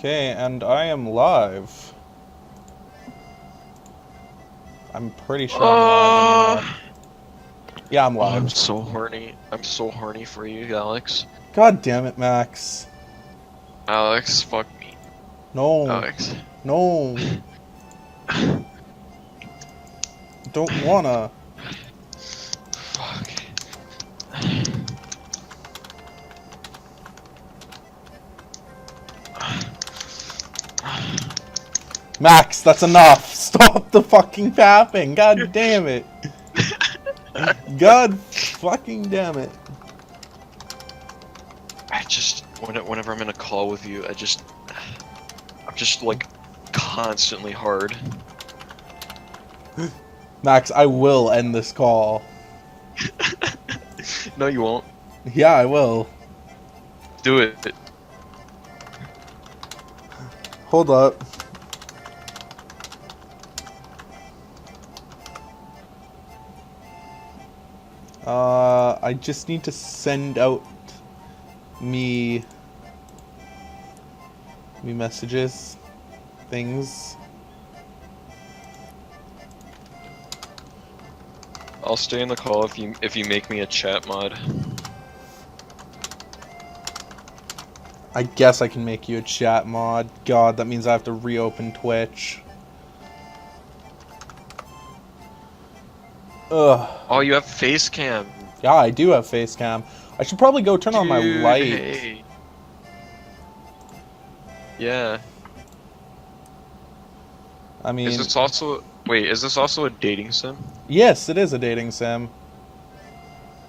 Okay, and I am live. I'm pretty sure I'm live anyway. Yeah, I'm Oh, live. I'm so horny. I'm so horny for you, Alex. God damn it, Max. Alex, fuck me. No. Alex. No. Don't wanna. Fuck. Max, that's enough. Stop the fucking tapping. God damn it. God fucking damn it. Whenever I'm in a call with you, I'm just like constantly hard. Max, I will end this call. No, you won't. Yeah, I will. Do it. Hold up. I just need to send out me messages, things. I'll stay in the call if you make me a chat mod. I guess I can make you a chat mod. God, that means I have to reopen Twitch. Ugh. Oh, you have face cam. Yeah, I do have face cam. I should probably go turn on my Dude, light. hey. Yeah. I mean, Is this also a dating sim? yes, it is a dating sim.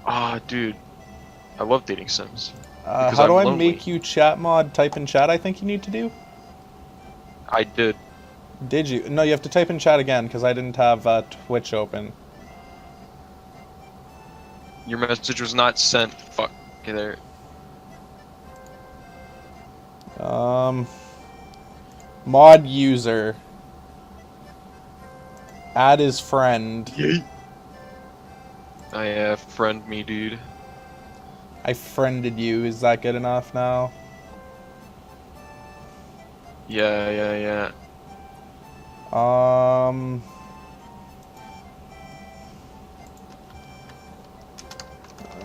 Ah, dude. I love dating sims. Because How do I'm I lonely. make you chat mod? Type in chat, I think you need to do? I did. Did you? No, you have to type in chat again, because I didn't have Twitch open. Your message was not sent. Fuck. Okay, there. Mod user. Add his friend. Yay. Friend me, dude. I friended you. Is that good enough now? Yeah. Um...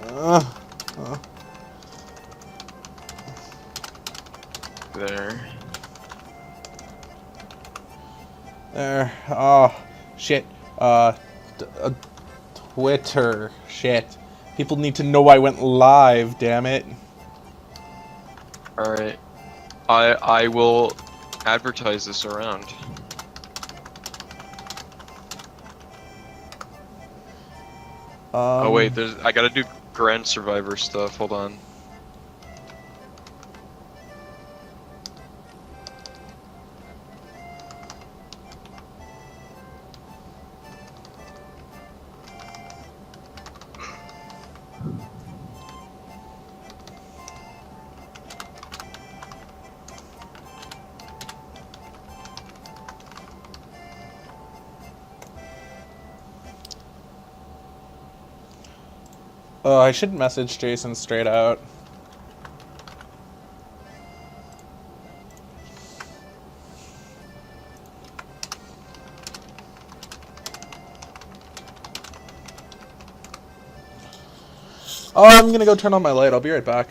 uh, There. There. Oh, shit. Twitter. Shit. People need to know I went live, damn it. Alright. I will advertise this around. Oh wait, I gotta do Grand Survivor stuff, hold on. Oh, I should message Jason straight out. Oh, I'm gonna go turn on my light. I'll be right back.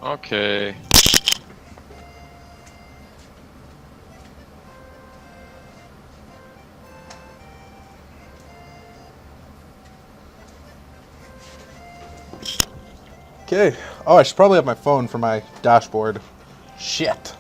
Okay. Okay. Oh, I should probably have my phone for my dashboard. Shit.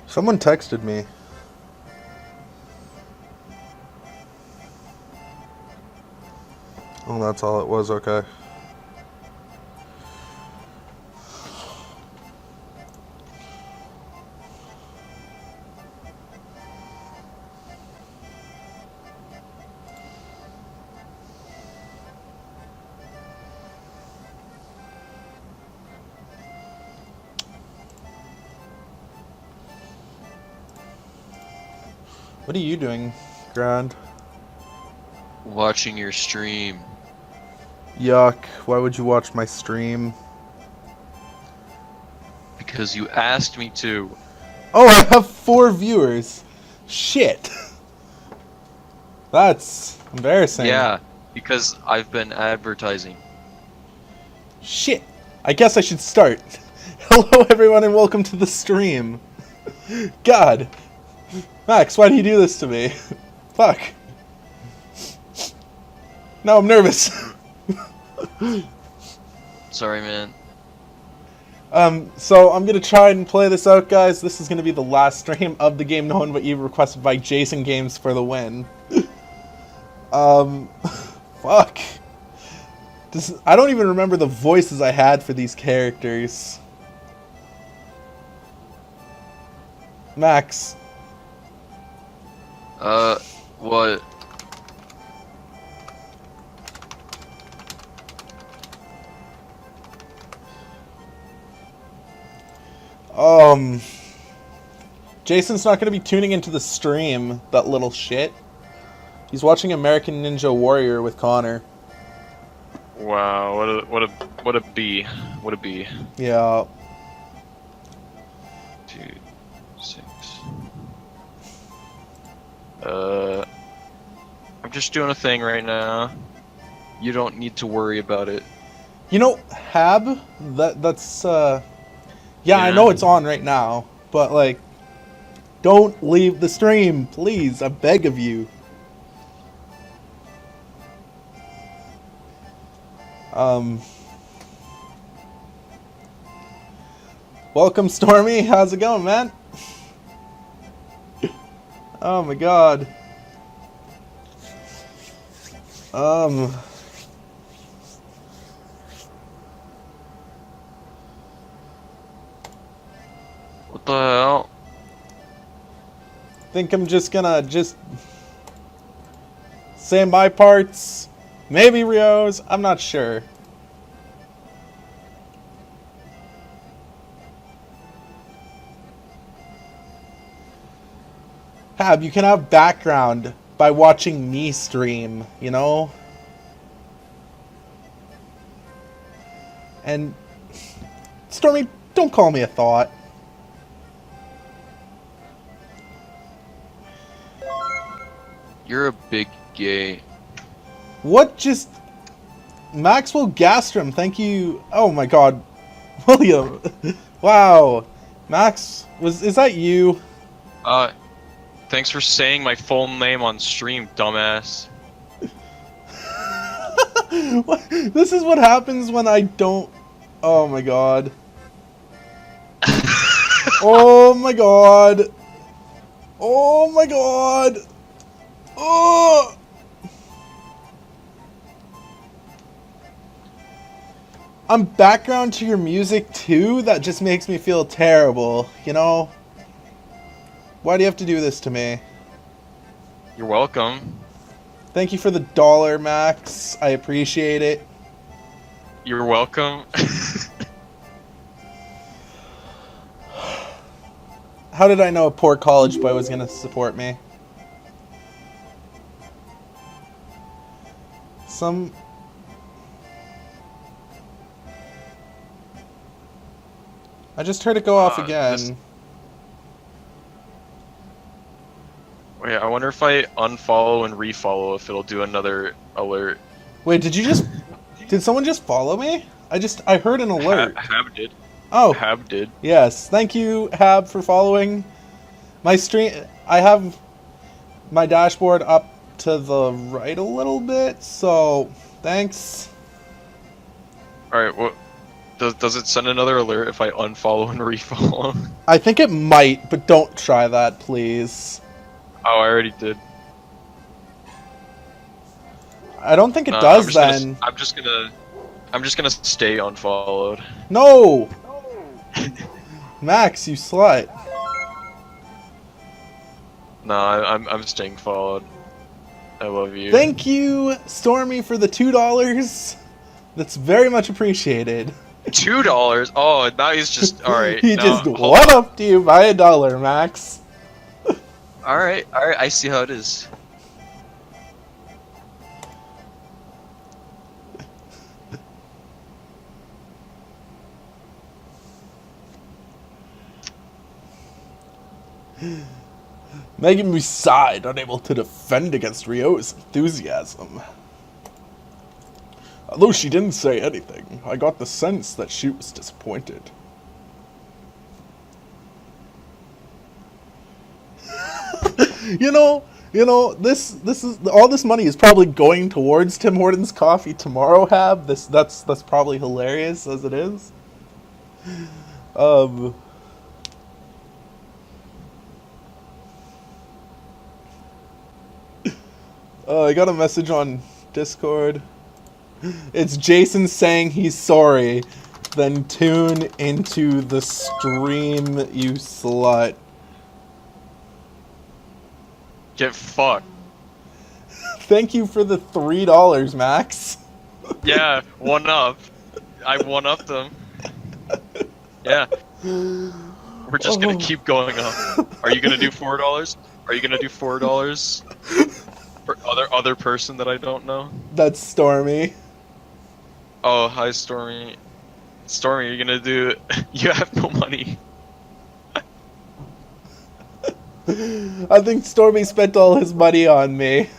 Someone texted me. Oh, that's all it was, okay. What are you doing, Grand? Watching your stream. Yuck. Why would you watch my stream? Because you asked me to. Oh, I have 4 viewers. Shit. That's embarrassing. Yeah, because I've been advertising. Shit. I guess I should start. Hello, everyone, and welcome to the stream. God. Max, why do you do this to me? Fuck. Now I'm nervous. Sorry, man. So I'm gonna try and play this out, guys. This is gonna be the last stream of the game known what you requested by Jason Games for the win. Fuck. I don't even remember the voices I had for these characters. Max. What? Jason's not gonna be tuning into the stream, that little shit. He's watching American Ninja Warrior with Connor. Wow, what a bee. What a bee. Yeah. 2, 6. I'm just doing a thing right now. You don't need to worry about it. You know, Hab, that's yeah, I know it's on right now, but like, don't leave the stream, please, I beg of you. Welcome, Stormy. How's it going, man? Oh my god. What the hell? Think I'm just gonna say my parts. Maybe Rio's. I'm not sure. Hab, you can have background by watching me stream, you know? And Stormy, don't call me a thought. You're a big gay. What just... Maxwell Gastrom, thank you... Oh my god. William. Wow. Max, is that you? Thanks for saying my full name on stream, dumbass. This is what happens when I don't... Oh my god. Oh my god. Oh my god. Oh! I'm background to your music too? That just makes me feel terrible, you know? Why do you have to do this to me? You're welcome. Thank you for the $1, Max. I appreciate it. You're welcome. How did I know a poor college boy was gonna support me? I just heard it go off again. Wait, I wonder if I unfollow and refollow if it'll do another alert. Wait, did someone just follow me? I heard an alert. Hab did. Oh. Hab did. Yes, thank you, Hab, for following. My stream, I have my dashboard up to the right a little bit, so thanks. Alright, what does it send another alert if I unfollow and refollow? I think it might, but don't try that, please. Oh, I already did. I don't think it does then. I'm just gonna stay unfollowed. No! Max, you slut. No, I'm staying followed. I love you. Thank you, Stormy, for the $2. That's very much appreciated. $2? Oh, now he's just alright. He just one-upped you by $1, Max. Alright, I see how it is. Making me sighed, unable to defend against Ryo's enthusiasm. Although she didn't say anything, I got the sense that she was disappointed. you know, this is all this money is probably going towards Tim Hortons coffee tomorrow. That's probably hilarious as it is. I got a message on Discord. It's Jason saying he's sorry. Then tune into the stream, you slut. Get fucked. Thank you for the $3, Max. Yeah, one up. I one up them. Yeah. We're just gonna keep going up. Are you gonna do $4? Are you gonna do $4 for other person that I don't know? That's Stormy. Oh, hi Stormy. Stormy, you're gonna do. You have no money. I think Stormy spent all his money on me.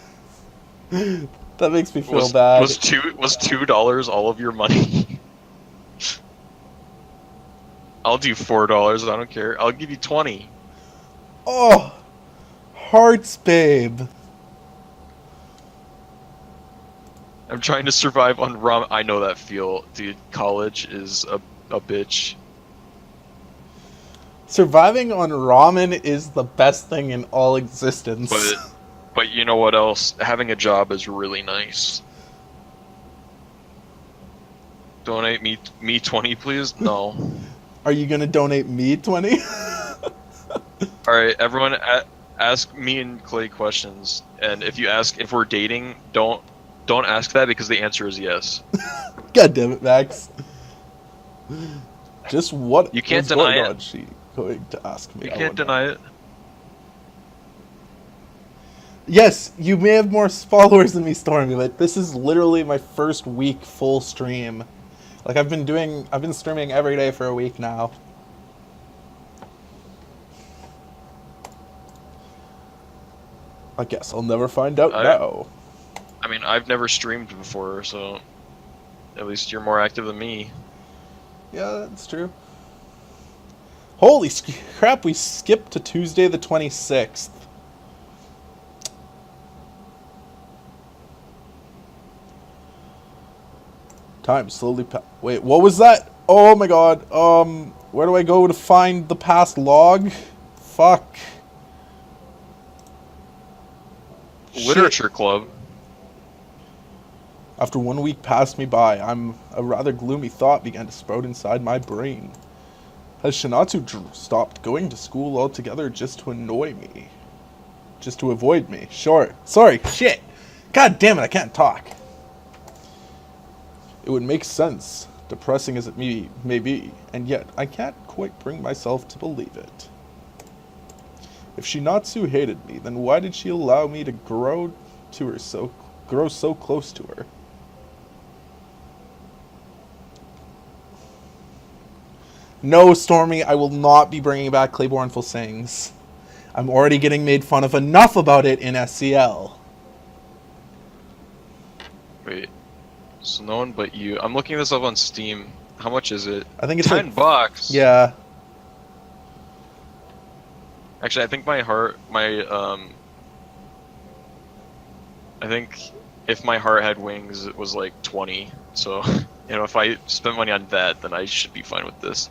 That makes me feel bad. Was $2 all of your money? I'll do $4. I don't care. I'll give you 20. Oh, hearts, babe. I'm trying to survive on ramen. I know that feel, dude. College is a bitch. Surviving on ramen is the best thing in all existence. But you know what else? Having a job is really nice. Donate me 20, please? No. Are you gonna donate me 20? Alright, everyone ask me and Clay questions. And if we're dating, don't ask that because the answer is yes. God damn it, Max. Just what you can't deny it. She going to ask me. You can't deny it. Yes, you may have more followers than me, Stormy, but this is literally my first week full stream. Like I've been streaming every day for a week now. I guess I'll never find out now. I mean, I've never streamed before, so at least you're more active than me. Yeah, that's true. Holy crap, we skipped to Tuesday the 26th. Time slowly wait, what was that? Oh my god. Where do I go to find the past log? Fuck. Literature club. After 1 week passed me by, a rather gloomy thought began to sprout inside my brain. Has Cinatsu stopped going to school altogether just to annoy me? Just to avoid me? Sure. Sorry, shit. God damn it, I can't talk. It would make sense, depressing as it may be, and yet I can't quite bring myself to believe it. If Cinatsu hated me, then why did she allow me to grow so close to her? No, Stormy, I will not be bringing back Claiborne Full Sings. I'm already getting made fun of enough about it in SCL. Wait, so no one but you. I'm looking this up on Steam. How much is it? I think it's $10. Yeah. Actually, I think I think if my heart had wings, it was like 20. So, if I spent money on that, then I should be fine with this.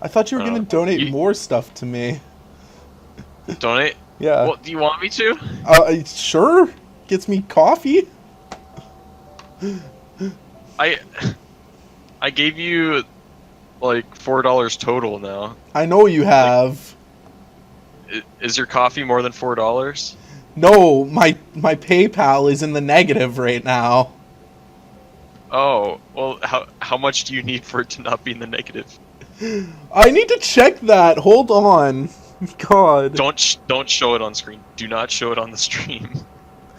I thought you were going to donate more stuff to me. Donate? Yeah. Well, do you want me to? Sure. Gets me coffee. I gave you like $4 total now. I know you have. Is your coffee more than $4? No, my PayPal is in the negative right now. Oh, well, how much do you need for it to not be in the negative? I need to check that. Hold on. God. Don't show it on screen. Do not show it on the stream.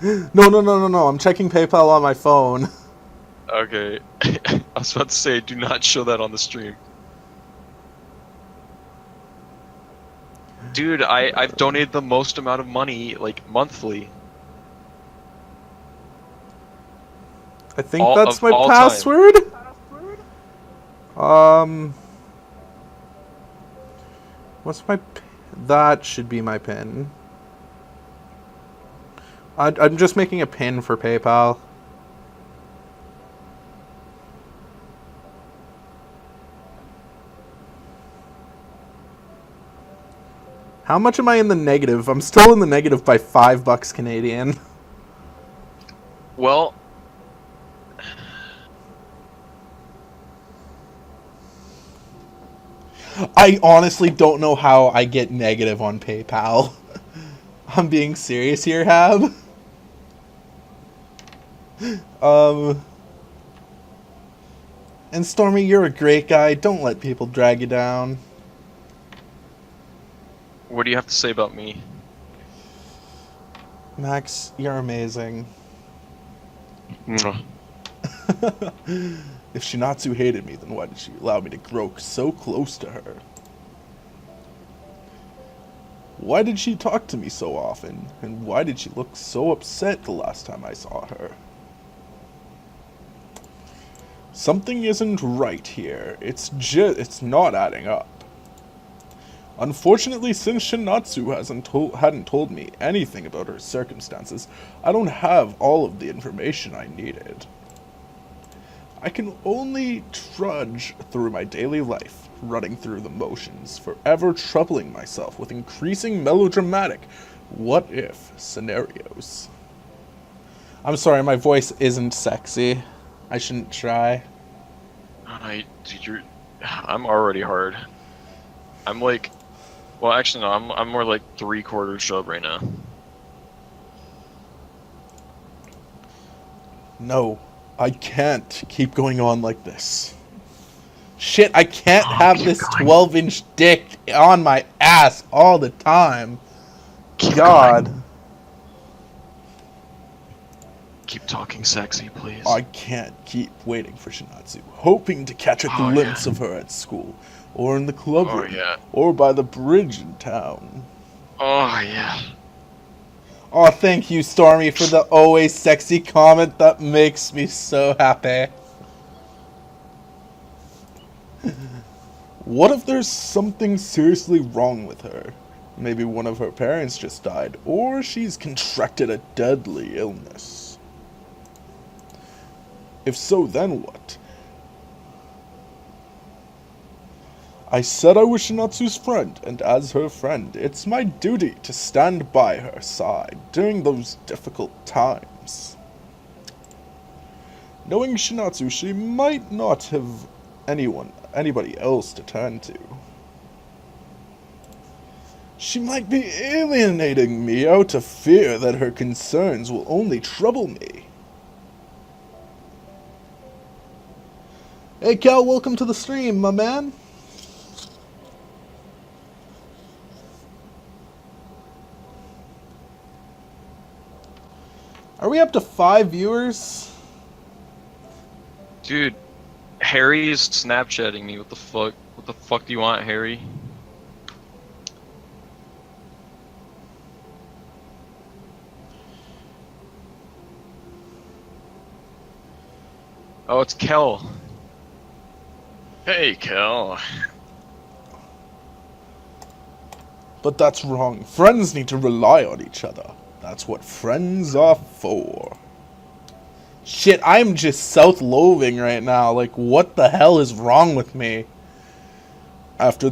No. I'm checking PayPal on my phone. Okay. I was about to say, do not show that on the stream. Dude, I've donated the most amount of money, like, monthly. I think that's my password. What's my... That should be my PIN. I'm just making a PIN for PayPal. How much am I in the negative? I'm still in the negative by $5 Canadian. Well... I honestly don't know how I get negative on PayPal. I'm being serious here, Hab. And Stormy, you're a great guy. Don't let people drag you down. What do you have to say about me? Max, you're amazing. If Cinatsu hated me, then why did she allow me to grow so close to her? Why did she talk to me so often? And why did she look so upset the last time I saw her? Something isn't right here. It's not adding up. Unfortunately, since Cinatsu hadn't told me anything about her circumstances, I don't have all of the information I needed. I can only trudge through my daily life, running through the motions, forever troubling myself with increasing melodramatic what-if scenarios. I'm sorry, my voice isn't sexy. I shouldn't try. I'm already hard. I'm like, well, actually no, I'm more like 3/4 chub right now. No, I can't keep going on like this. Shit, I can't have this 12-inch dick on my ass all the time. God. Keep talking sexy, please. I can't keep waiting for Cinatsu, hoping to catch a glimpse of her at school, or in the club room, or by the bridge in town. Oh, yeah. Oh, thank you, Stormy, for the always sexy comment. That makes me so happy. What if there's something seriously wrong with her? Maybe one of her parents just died, or she's contracted a deadly illness. If so, then what? I said I was Shinatsu's friend, and as her friend, it's my duty to stand by her side during those difficult times. Knowing Shinatsu, she might not have anybody else to turn to. She might be alienating me out of fear that her concerns will only trouble me. Hey Cal, welcome to the stream, my man. Are we up to 5 viewers? Dude, Harry is Snapchatting me. What the fuck? What the fuck do you want, Harry? Oh, it's Kel. Hey, Kel. But that's wrong. Friends need to rely on each other. That's what friends are for. Shit, I'm just self-loathing right now. Like, what the hell is wrong with me? After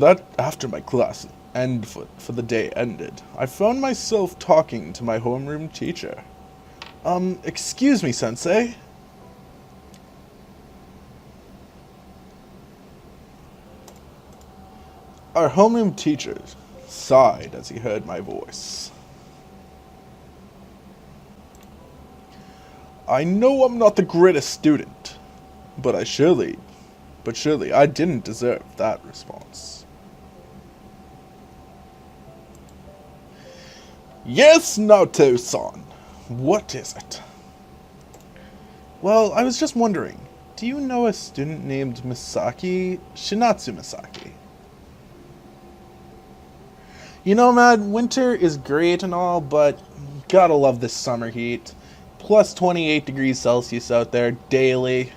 my class for the day ended, I found myself talking to my homeroom teacher. Excuse me, sensei? Our homeroom teacher sighed as he heard my voice. I know I'm not the greatest student, but surely I didn't deserve that response. Yes, Naoto-san. What is it? Well, I was just wondering, do you know a student named Misaki? Cinatsu Misaki. You know, man, winter is great and all, but gotta love this summer heat. Plus 28 degrees Celsius out there daily.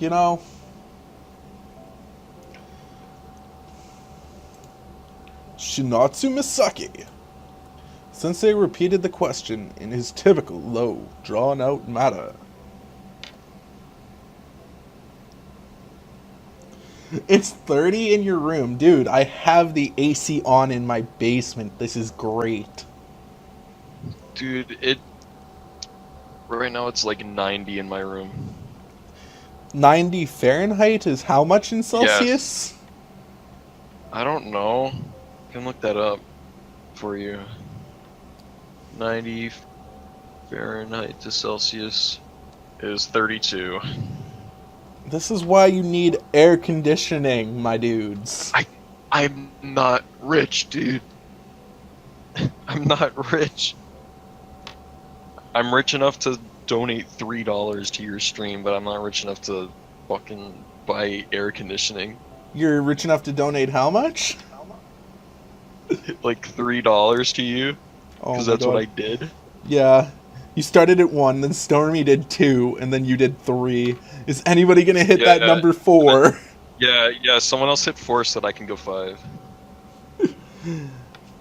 You know, Shinatsu Misaki. Sensei repeated the question in his typical low, drawn-out manner. It's 30 in your room. Dude, I have the AC on in my basement. This is great. Dude, right now it's like 90 in my room. 90 Fahrenheit is how much in Celsius? Yes. I don't know. I can look that up for you. 90 Fahrenheit to Celsius is 32. This is why you need air conditioning, my dudes. I'm not rich, dude. I'm not rich. I'm rich enough to donate $3 to your stream, but I'm not rich enough to fucking buy air conditioning. You're rich enough to donate how much? Like $3 to you, Oh because my that's God. what I did. Yeah. You started at 1, then Stormy did 2, and then you did 3. Is anybody gonna hit that number 4? Yeah, someone else hit 4 so that I can go 5.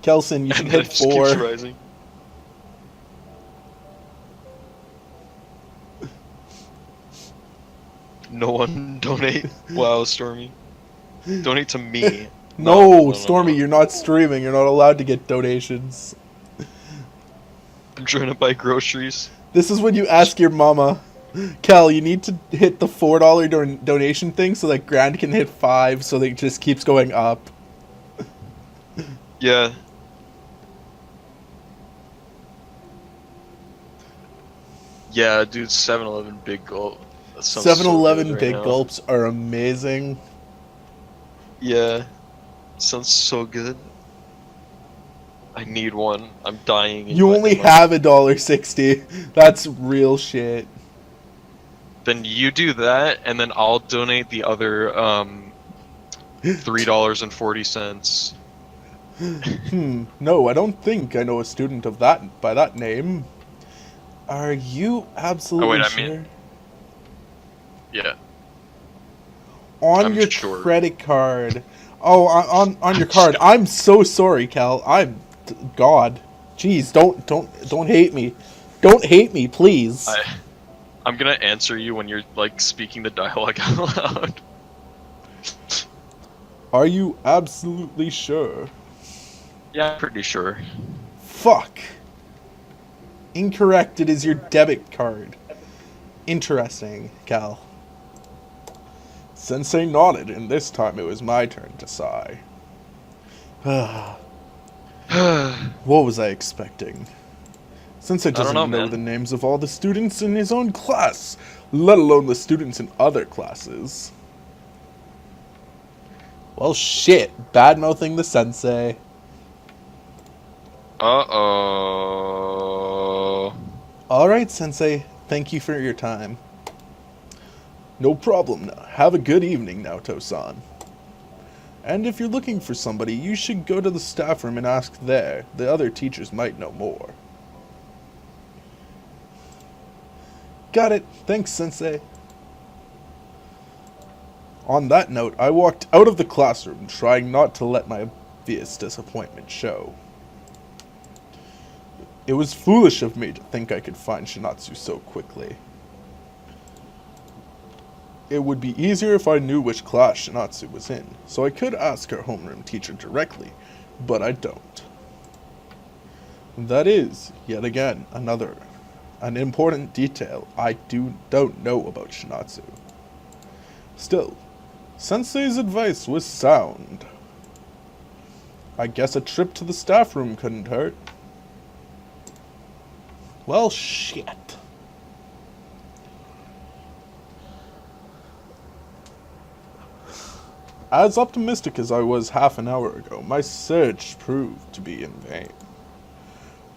Kelson, you should And then hit it just keeps 4. rising. No one donate. Wow, Stormy. Donate to me. No, Stormy, you're not streaming. You're not allowed to get donations. I'm trying to buy groceries. This is when you ask your mama, Kel, you need to hit the $4 donation thing so that Grand can hit 5 so that it just keeps going up. Yeah. Yeah, dude, 7-Eleven Big Gulp. 7-Eleven Big Gulps are amazing. Yeah. Sounds so good. I need one. I'm dying. You only have $1.60. That's real shit. Then you do that, and then I'll donate the other $3.40. No, I don't think I know a student of that by that name. Are you absolutely sure? Yeah. On your credit card. Oh, on your card. I'm so sorry, Cal. God. Jeez, don't hate me. Don't hate me, please. I'm gonna answer you when you're like speaking the dialogue out loud. Are you absolutely sure? Yeah, I'm pretty sure. Fuck. Incorrect, it is your debit card. Interesting, Cal. Sensei nodded, and this time it was my turn to sigh. What was I expecting? Sensei doesn't know the names of all the students in his own class, let alone the students in other classes. Well, shit. Bad-mouthing the sensei. Uh-oh. Alright, Sensei. Thank you for your time. No problem. Have a good evening, Naoto-san. And if you're looking for somebody, you should go to the staff room and ask there. The other teachers might know more. Got it. Thanks, Sensei. On that note, I walked out of the classroom, trying not to let my obvious disappointment show. It was foolish of me to think I could find Cinatsu so quickly. It would be easier if I knew which class Cinatsu was in, so I could ask her homeroom teacher directly, but I don't. That is, yet again, an important detail I don't know about Cinatsu. Still, Sensei's advice was sound. I guess a trip to the staff room couldn't hurt. Well, shit. As optimistic as I was half an hour ago, my search proved to be in vain.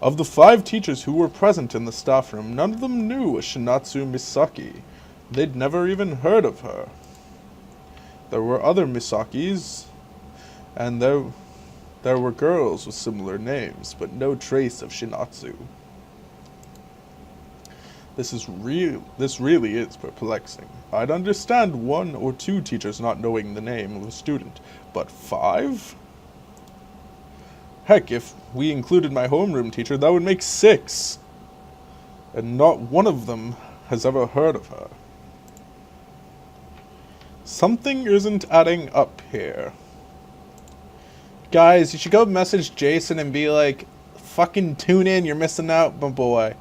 Of the 5 teachers who were present in the staff room, none of them knew a Cinatsu Misaki. They'd never even heard of her. There were other Misakis, and there were girls with similar names, but no trace of Cinatsu. This really is perplexing. I'd understand 1 or 2 teachers not knowing the name of a student, but 5? Heck, if we included my homeroom teacher, that would make 6. And not one of them has ever heard of her. Something isn't adding up here. Guys, you should go message Jason and be like, fucking tune in, you're missing out, my boy.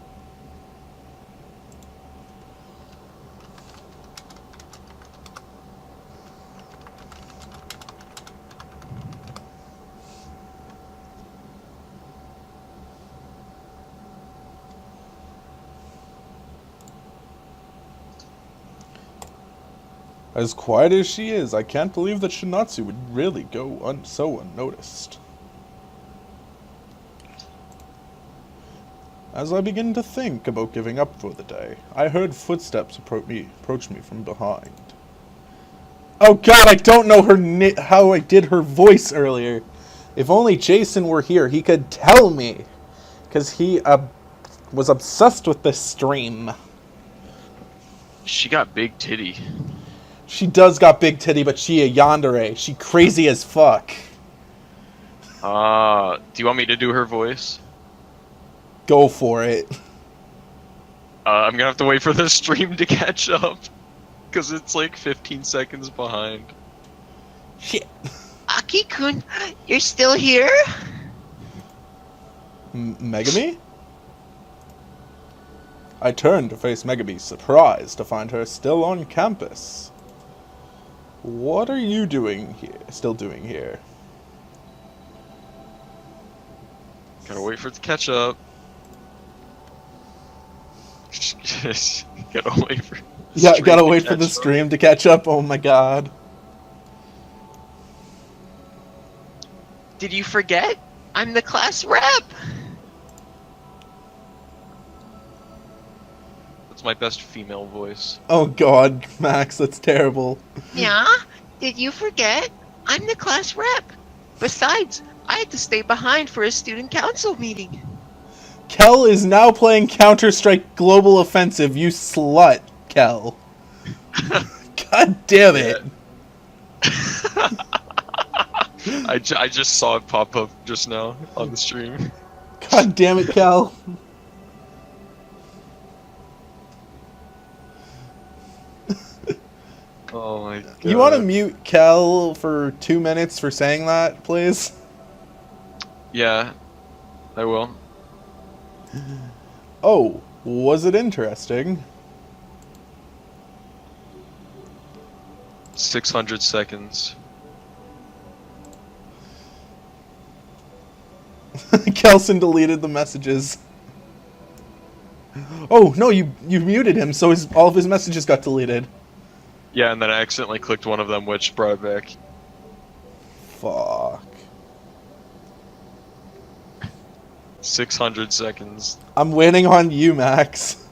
As quiet as she is, I can't believe that Cinatsu would really go so unnoticed. As I begin to think about giving up for the day, I heard footsteps approach me from behind. Oh god, I don't know how I did her voice earlier. If only Jason were here, he could tell me. Because he was obsessed with this stream. She got big titty. She does got big titty, but she a yandere. She crazy as fuck. Do you want me to do her voice? Go for it. I'm gonna have to wait for the stream to catch up. Because it's like 15 seconds behind. Shit. Aki-kun, you're still here? Megami? I turned to face Megami, surprised to find her still on campus. What are you doing here? Still doing here? Gotta wait for it to catch up. Gotta wait for. Yeah, gotta wait for the stream to catch up. Oh my god. Did you forget? I'm the class rep. That's my best female voice. Oh god, Max, that's terrible. Yeah? Did you forget? I'm the class rep. Besides, I had to stay behind for a student council meeting. Kel is now playing Counter-Strike Global Offensive, you slut, Kel. God damn it. I just saw it pop up just now on the stream. God damn it, Kel. Oh my god. You want to mute Kel for 2 minutes for saying that, please? Yeah, I will. Oh, was it interesting? 600 seconds. Kelson deleted the messages. Oh, no, you muted him, so all of his messages got deleted. Yeah, and then I accidentally clicked one of them, which brought it back. Fuck. 600 seconds. I'm waiting on you, Max.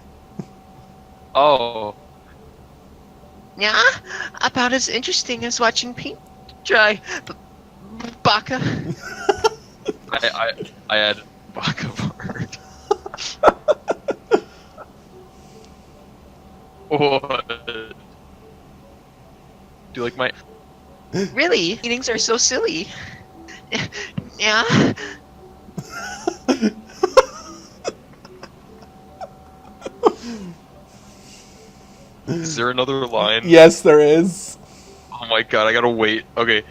Oh. Yeah? About as interesting as watching paint dry. Baka. I added Baka part. What? Do you like my... Really? Meetings are so silly. Yeah? Is there another line? Yes, there is. Oh my god, I gotta wait. Okay,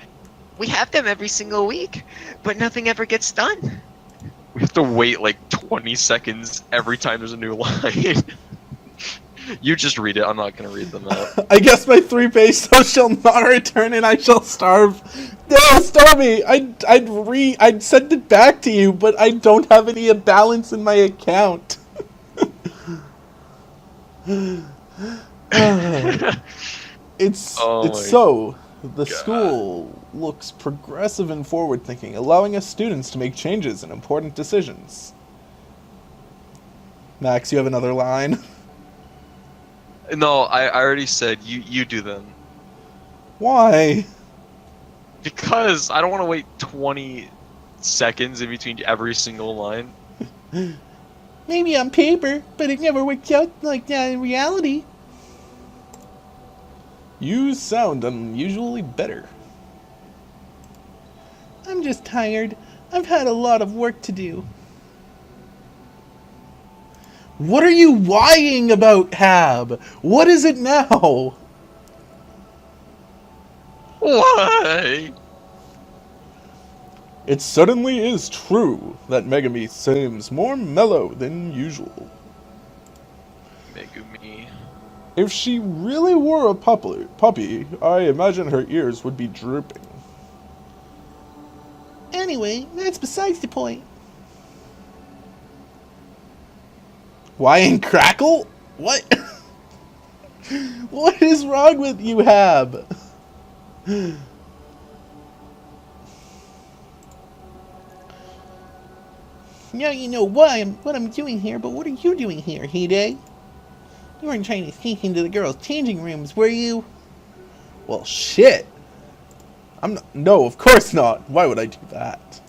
We have them every single week, but nothing ever gets done. we have to wait like 20 seconds every time there's a new line. You just read it, I'm not gonna read them out. I guess my 3 pesos shall not return and I shall starve. No, Stormy! I'd send it back to you, but I don't have any balance in my account. It's The school looks progressive and forward-thinking, allowing us students to make changes and important decisions. Max, you have another line? No, I already said you do them. Why? Because I don't want to wait 20 seconds in between every single line. Maybe on paper, but it never works out like that in reality. You sound unusually better. I'm just tired. I've had a lot of work to do. What are you lying about, Hab? What is it now? Why? It suddenly is true that Megami seems more mellow than usual. Megumi. If she really were a puppy, I imagine her ears would be drooping. Anyway, that's besides the point. Why in Crackle? What? What is wrong with you, Hab? Now you know what I'm doing here, but what are you doing here, Hide? You weren't trying to sneak into the girls' changing rooms, were you? Well, shit. I'm not. No, of course not. Why would I do that?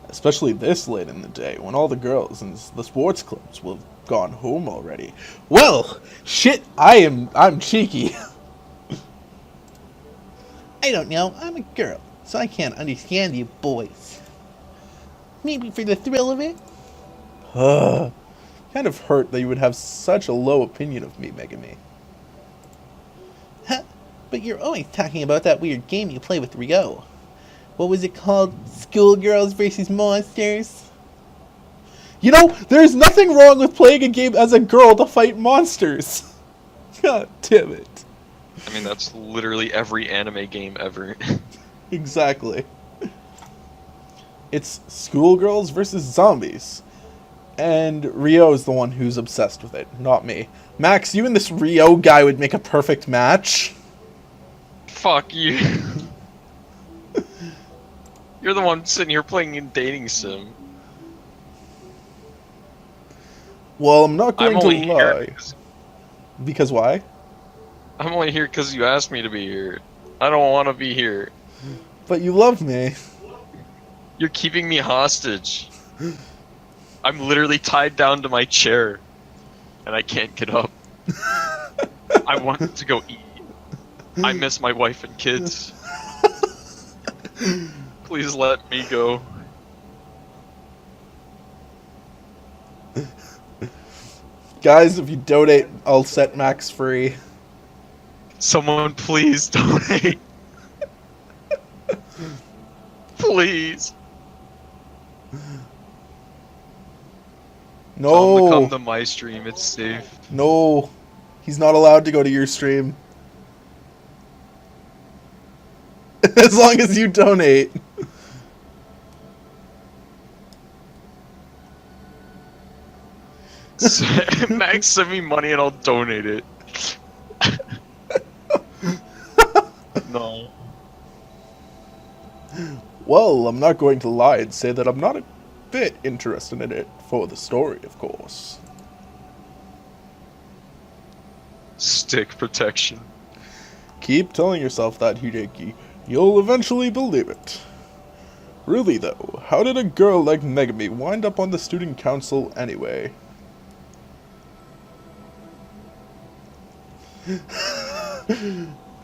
Especially this late in the day, when all the girls in the sports clubs will have gone home already. Well, shit, I'm cheeky. I don't know, I'm a girl, so I can't understand you boys. Maybe for the thrill of it? Kind of hurt that you would have such a low opinion of me, Megami. Huh, but you're always talking about that weird game you play with Ryo. What was it called? Schoolgirls versus Monsters? You know, there's nothing wrong with playing a game as a girl to fight monsters. God damn it. I mean, that's literally every anime game ever. Exactly. It's schoolgirls versus zombies. And Ryo is the one who's obsessed with it, not me. Max, you and this Ryo guy would make a perfect match. Fuck you. You're the one sitting here playing in dating sim. Well, I'm not going I'm to only here lie. Because why? I'm only here because you asked me to be here. I don't want to be here. But you love me. You're keeping me hostage. I'm literally tied down to my chair. And I can't get up. I want to go eat. I miss my wife and kids. Please let me go. Guys, if you donate, I'll set Max free. Someone please donate. Please. No. Tell him to come to my stream, it's safe. No. He's not allowed to go to your stream. As long as you donate. Max, send me money and I'll donate it. No. Well, I'm not going to lie and say that I'm not a bit interested in it for the story, of course. Stick protection. Keep telling yourself that, Hideki. You'll eventually believe it. Really though, how did a girl like Megami wind up on the student council anyway?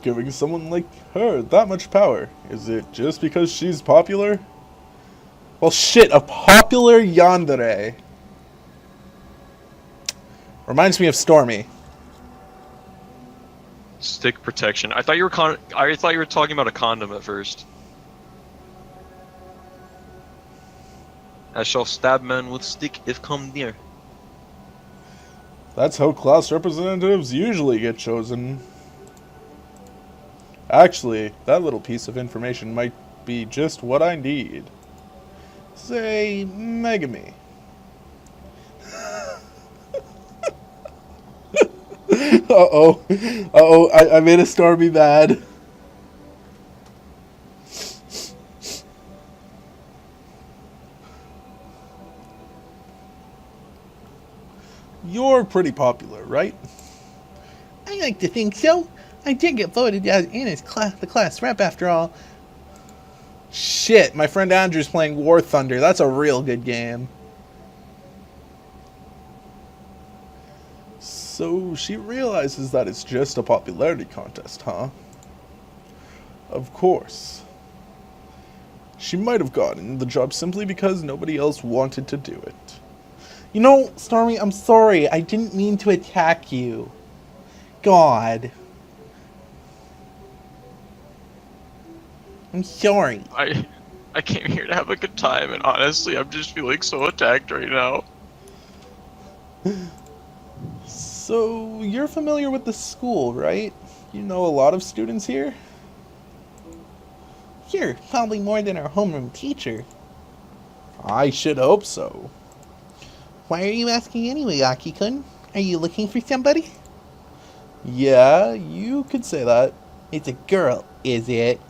Giving someone like her that much power, is it just because she's popular? Well shit, a popular yandere. Reminds me of Stormy. Stick protection. I thought you were talking about a condom at first. I shall stab men with stick if come near. That's how class representatives usually get chosen. Actually, that little piece of information might be just what I need. Say, Megami. Uh-oh. Uh-oh, I made a Stormy mad. you're pretty popular, right? I like to think so. I did get voted as the class rep after all. Shit, my friend Andrew's playing War Thunder. That's a real good game. So she realizes that it's just a popularity contest, huh? Of course. She might have gotten the job simply because nobody else wanted to do it. You know, Stormy, I'm sorry. I didn't mean to attack you. God. I'm sorry. I came here to have a good time, and honestly, I'm just feeling so attacked right now. So, you're familiar with the school, right? You know a lot of students here? Sure, probably more than our homeroom teacher. I should hope so. Why are you asking anyway, Aki-kun? Are you looking for somebody? Yeah, you could say that. It's a girl, is it?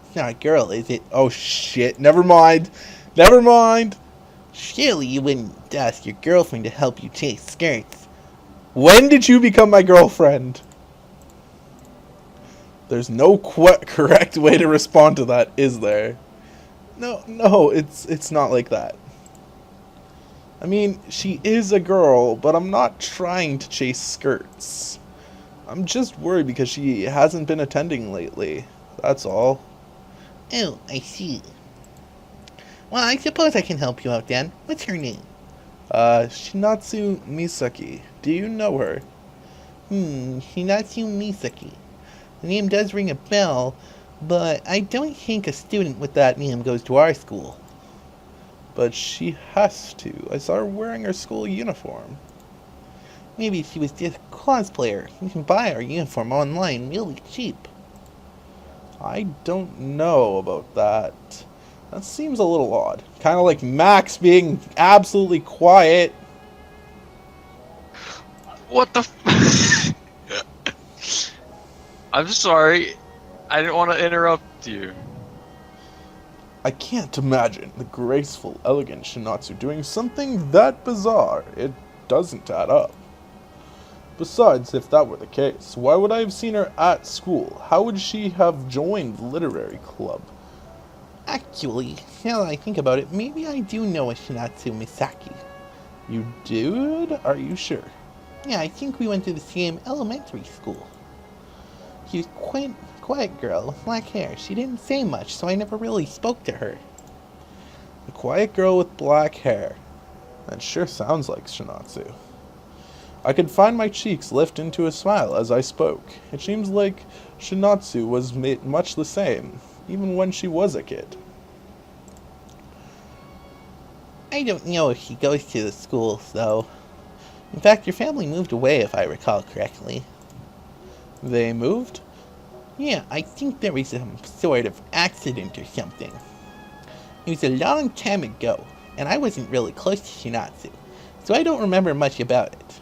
It's not a girl, is it? Oh shit, never mind. Never mind. Surely you wouldn't ask your girlfriend to help you chase skirts. When did you become my girlfriend? There's no correct way to respond to that, is there? No, it's not like that. I mean, she is a girl, but I'm not trying to chase skirts. I'm just worried because she hasn't been attending lately. That's all. Oh, I see. Well, I suppose I can help you out then. What's her name? Cinatsu Misaki. Do you know her? Cinatsu Misaki. The name does ring a bell, but I don't think a student with that name goes to our school. But she has to. I saw her wearing her school uniform. Maybe she was just a cosplayer. You can buy our uniform online really cheap. I don't know about that. That seems a little odd. Kind of like Max being absolutely quiet. What the I'm sorry. I didn't want to interrupt you. I can't imagine the graceful, elegant Cinatsu doing something that bizarre. It doesn't add up. Besides, if that were the case, why would I have seen her at school? How would she have joined the literary club? Actually, now that I think about it, maybe I do know a Cinatsu Misaki. You did? Are you sure? Yeah, I think we went to the same elementary school. She was quite a quiet girl with black hair. She didn't say much, so I never really spoke to her. A quiet girl with black hair. That sure sounds like Cinatsu. I could find my cheeks lift into a smile as I spoke. It seems like Cinatsu was much the same, even when she was a kid. I don't know if she goes to the schools, though. In fact, your family moved away, if I recall correctly. They moved? Yeah, I think there was some sort of accident or something. It was a long time ago, and I wasn't really close to Cinatsu, so I don't remember much about it.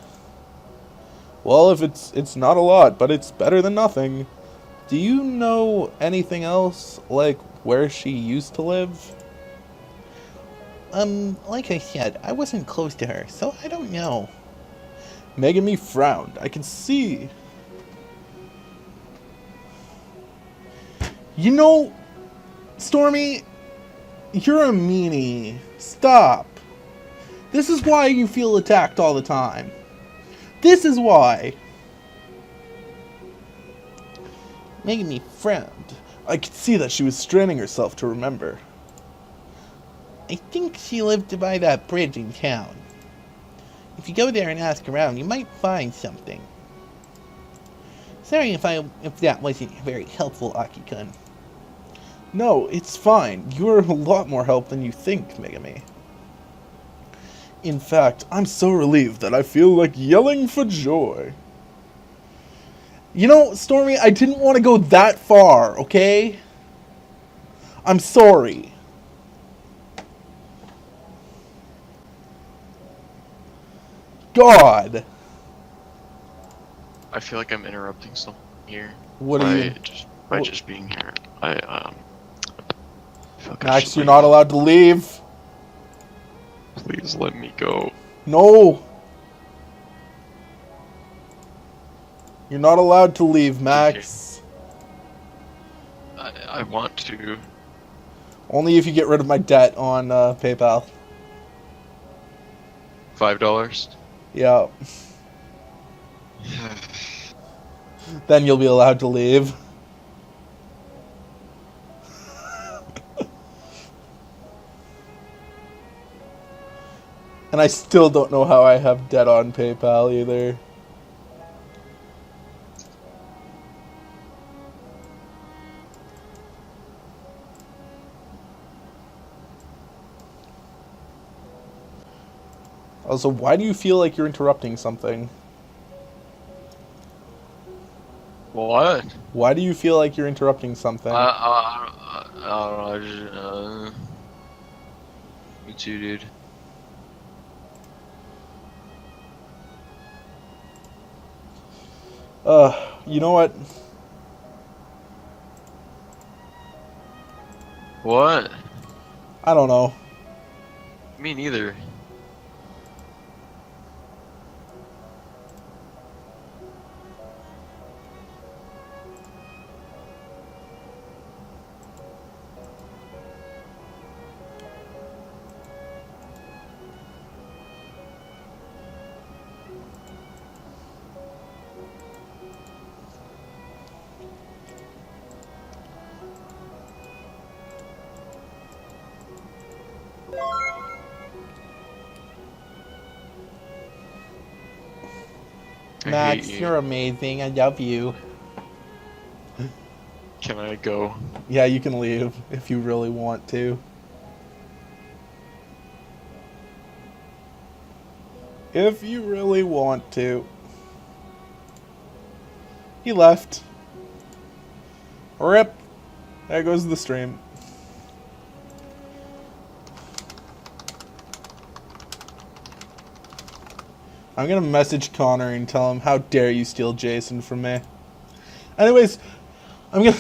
Well, if it's not a lot, but it's better than nothing. Do you know anything else, like where she used to live? Like I said, I wasn't close to her, so I don't know. Megami frowned. I can see. You know, Stormy, you're a meanie. Stop. This is why you feel attacked all the time. This is why. Megami frowned. I could see that she was straining herself to remember. I think she lived by that bridge in town. If you go there and ask around, you might find something. Sorry if that wasn't very helpful, Aki-kun. No, it's fine. You're a lot more help than you think, Megami. In fact, I'm so relieved that I feel like yelling for joy. You know, Stormy, I didn't want to go that far, okay? I'm sorry. God. I feel like I'm interrupting something here. What are you? By just being here. I feel like I Max, should you're leave. not allowed to leave. Please let me go. No. You're not allowed to leave, Max. I want to. Only if you get rid of my debt on PayPal. $5. Yeah. Then you'll be allowed to leave. And I still don't know how I have debt on PayPal either. Also, why do you feel like you're interrupting something? What? Why do you feel like you're interrupting something? I don't know. I just, me too, dude. You know what? What? I don't know. Me neither. I Max, hate you. you're amazing. I love you. Can I go? Yeah, you can leave if you really want to. If you really want to. He left. Rip. There goes the stream. I'm gonna message Connor and tell him, how dare you steal Jason from me. Anyways, I'm gonna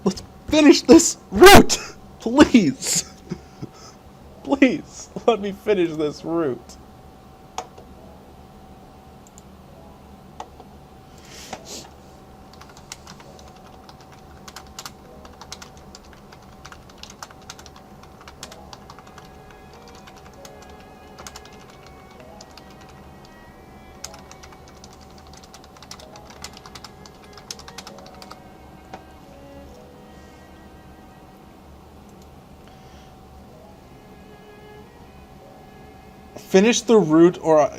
let's finish this route! Please! Please, let me finish this route. Finish the route or...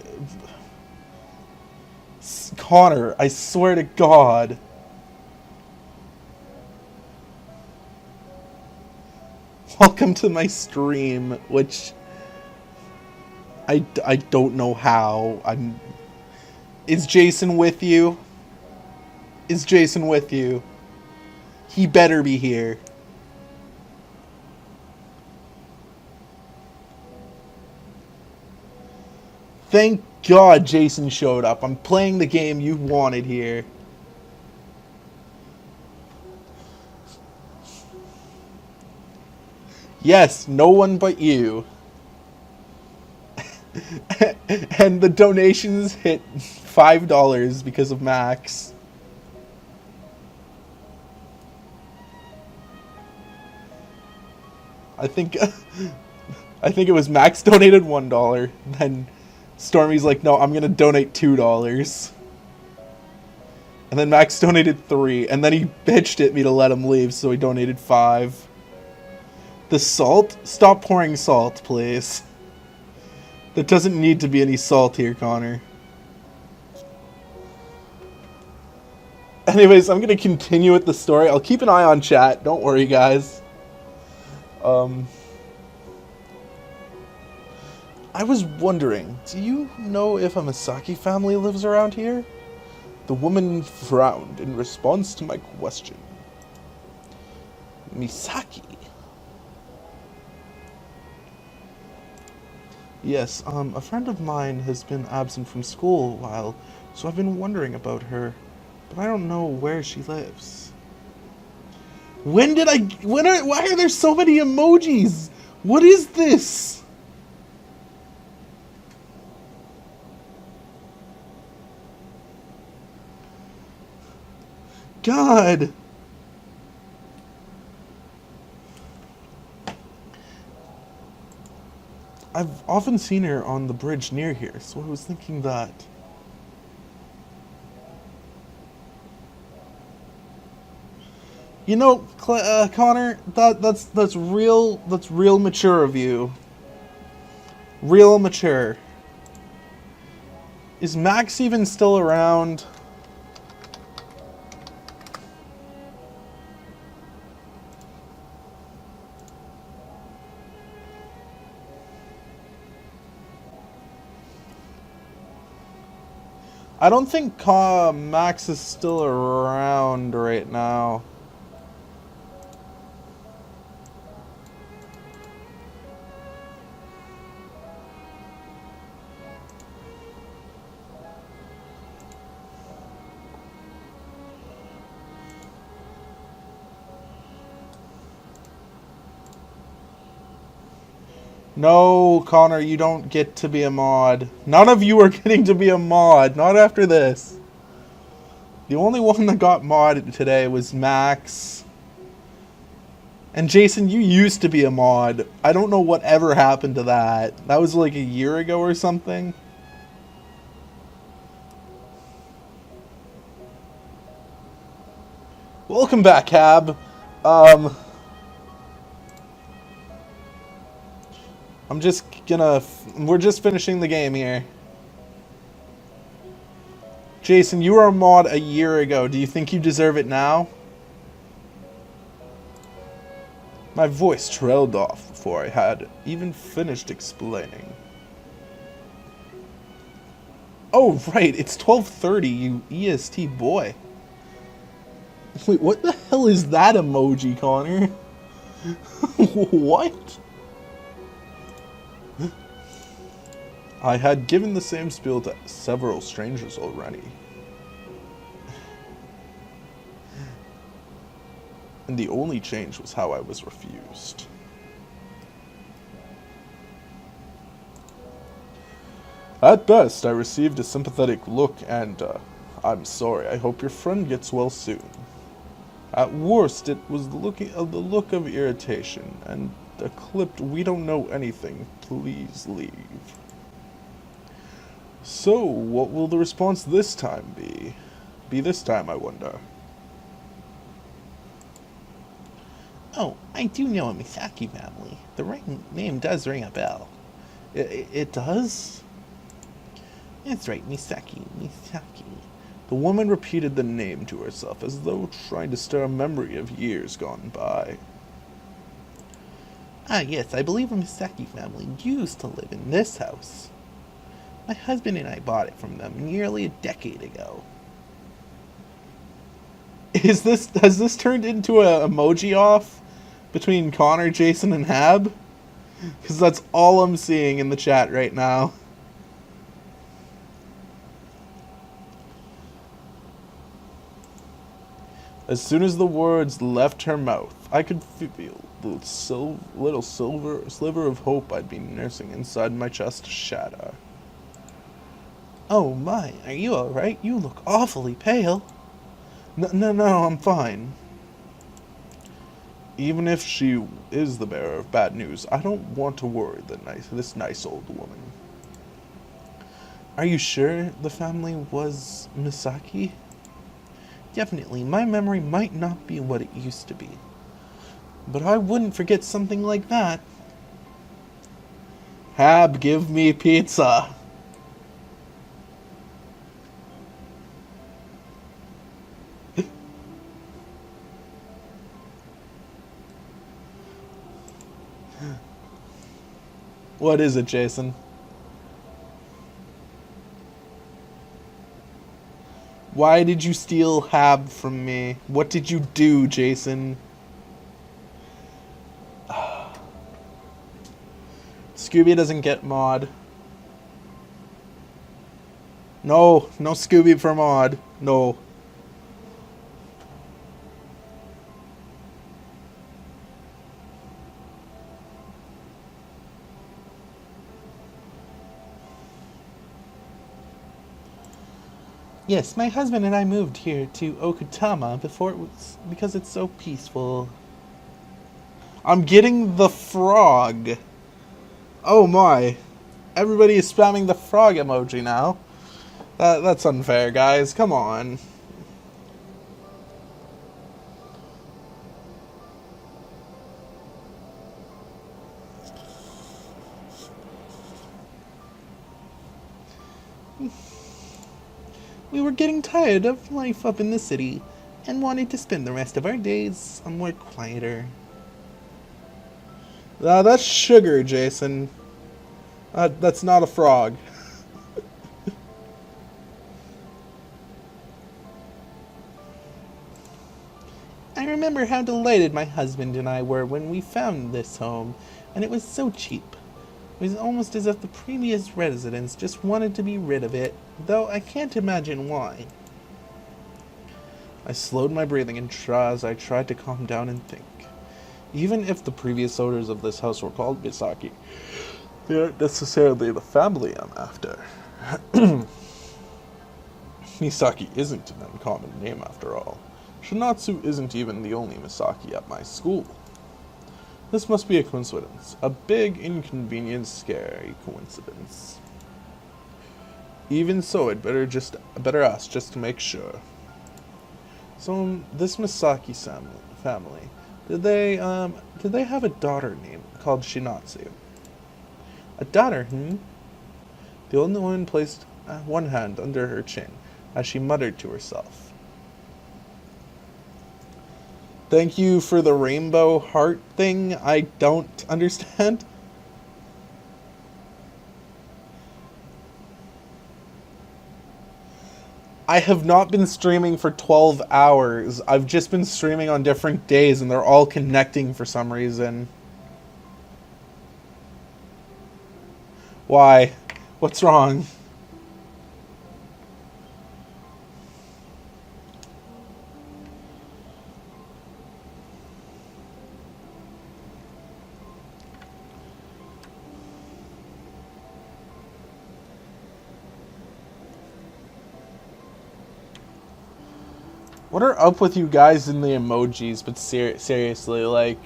Connor, I swear to God. Welcome to my stream, which... I don't know how. Is Jason with you? Is Jason with you? He better be here. Thank God Jason showed up. I'm playing the game you wanted here. Yes, no one but you. And the donations hit $5 because of Max. I think it was Max donated $1, then Stormy's like, no, I'm gonna donate $2. And then Max donated $3, and then he bitched at me to let him leave, so he donated $5. The salt? Stop pouring salt, please. There doesn't need to be any salt here, Connor. Anyways, I'm gonna continue with the story. I'll keep an eye on chat. Don't worry, guys. I was wondering, do you know if a Misaki family lives around here? The woman frowned in response to my question. Misaki? Yes, a friend of mine has been absent from school a while, so I've been wondering about her, but I don't know where she lives. Why are there so many emojis? What is this? God. I've often seen her on the bridge near here, so I was thinking that. You know, Connor, that's real mature of you. Real mature. Is Max even still around? I don't think Max is still around right now. No, Connor, you don't get to be a mod. None of you are getting to be a mod. Not after this. The only one that got modded today was Max. And Jason, you used to be a mod. I don't know what ever happened to that. That was like a year ago or something. Welcome back, Cab. We're just finishing the game here. Jason, you were a mod a year ago. Do you think you deserve it now? My voice trailed off before I had even finished explaining. Oh, right, it's 12:30, you EST boy. Wait, what the hell is that emoji, Connor? What? I had given the same spiel to several strangers already. And the only change was how I was refused. At best, I received a sympathetic look and, I'm sorry, I hope your friend gets well soon. At worst, it was the look of irritation, and a clipped, we don't know anything, please leave. So, what will the response this time be? This time, I wonder. Oh, I do know a Misaki family. The name does ring a bell. It does? That's right, Misaki. The woman repeated the name to herself as though trying to stir a memory of years gone by. Ah, yes, I believe a Misaki family used to live in this house. My husband and I bought it from them nearly a decade ago. Has this turned into a emoji off between Connor, Jason, and Hab? Because that's all I'm seeing in the chat right now. As soon as the words left her mouth, I could feel the little sliver of hope I'd been nursing inside my chest shatter. Oh my, are you alright? You look awfully pale. No, I'm fine. Even if she is the bearer of bad news, I don't want to worry this nice old woman. Are you sure the family was Misaki? Definitely, my memory might not be what it used to be. But I wouldn't forget something like that. Hab, give me pizza. What is it, Jason? Why did you steal Hab from me? What did you do, Jason? Scooby doesn't get mod. No Scooby for mod. No. Yes, my husband and I moved here to Okutama because it's so peaceful. I'm getting the frog. Oh my. Everybody is spamming the frog emoji now. That's unfair, guys. Come on. We were getting tired of life up in the city and wanted to spend the rest of our days somewhere quieter. That's sugar, Jason. That's not a frog. I remember how delighted my husband and I were when we found this home, and it was so cheap. It was almost as if the previous residents just wanted to be rid of it, though I can't imagine why. I slowed my breathing as I tried to calm down and think. Even if the previous owners of this house were called Misaki, they aren't necessarily the family I'm after. Misaki isn't an uncommon name after all. Cinatsu isn't even the only Misaki at my school. This must be a coincidence. A big, inconvenient, scary coincidence. Even so, I'd better ask just to make sure. So, this Misaki family, did they have a daughter named called Cinatsu? A daughter, The old woman placed one hand under her chin as she muttered to herself. Thank you for the rainbow heart thing. I don't understand. I have not been streaming for 12 hours. I've just been streaming on different days and they're all connecting for some reason. Why? What's wrong? What are up with you guys in the emojis? But seriously, like...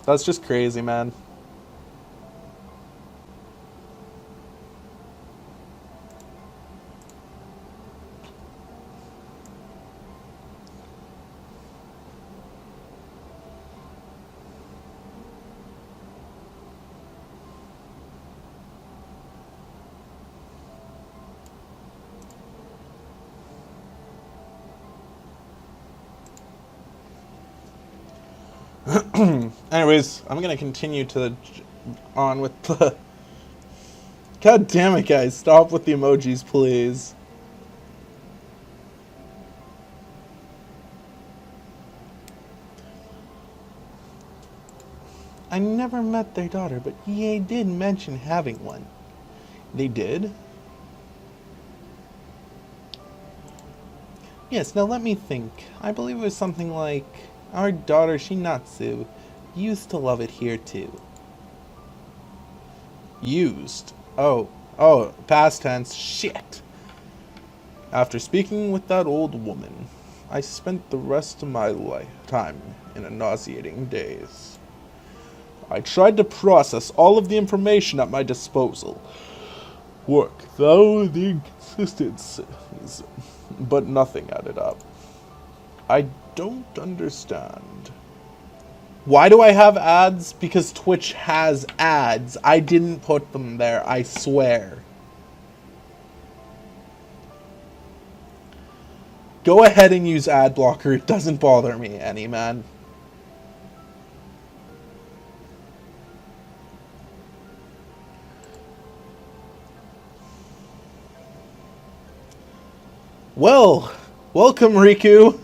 That's just crazy, man. Anyways, I'm gonna continue on with the... God damn it, guys. Stop with the emojis, please. I never met their daughter, but they did mention having one. They did? Yes, now let me think. I believe it was something like, our daughter Cinatsu used to love it here too. Used? Oh, past tense. Shit. After speaking with that old woman, I spent the rest of my lifetime in a nauseating daze. I tried to process all of the information at my disposal, work through the inconsistencies, but nothing added up. I don't understand. Why do I have ads? Because Twitch has ads. I didn't put them there, I swear. Go ahead and use ad blocker. It doesn't bother me any, man. Well, welcome, Riku.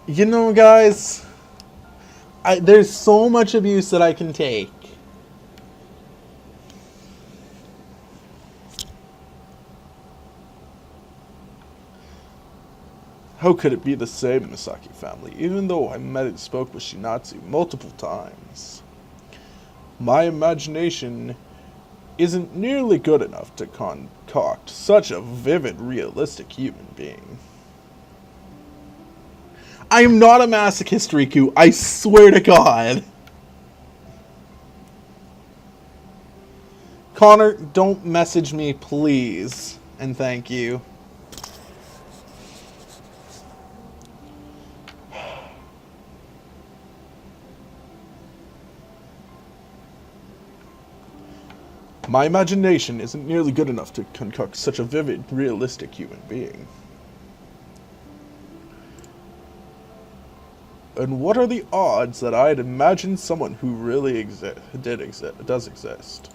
You know, guys, there's so much abuse that I can take. How could it be the same, Misaki family, even though I met and spoke with Cinatsu multiple times? My imagination isn't nearly good enough to concoct such a vivid, realistic human being. I am not a masochist, Riku. I swear to God. Connor, don't message me, please. And thank you. My imagination isn't nearly good enough to concoct such a vivid, realistic human being. And what are the odds that I'd imagine someone who really does exist?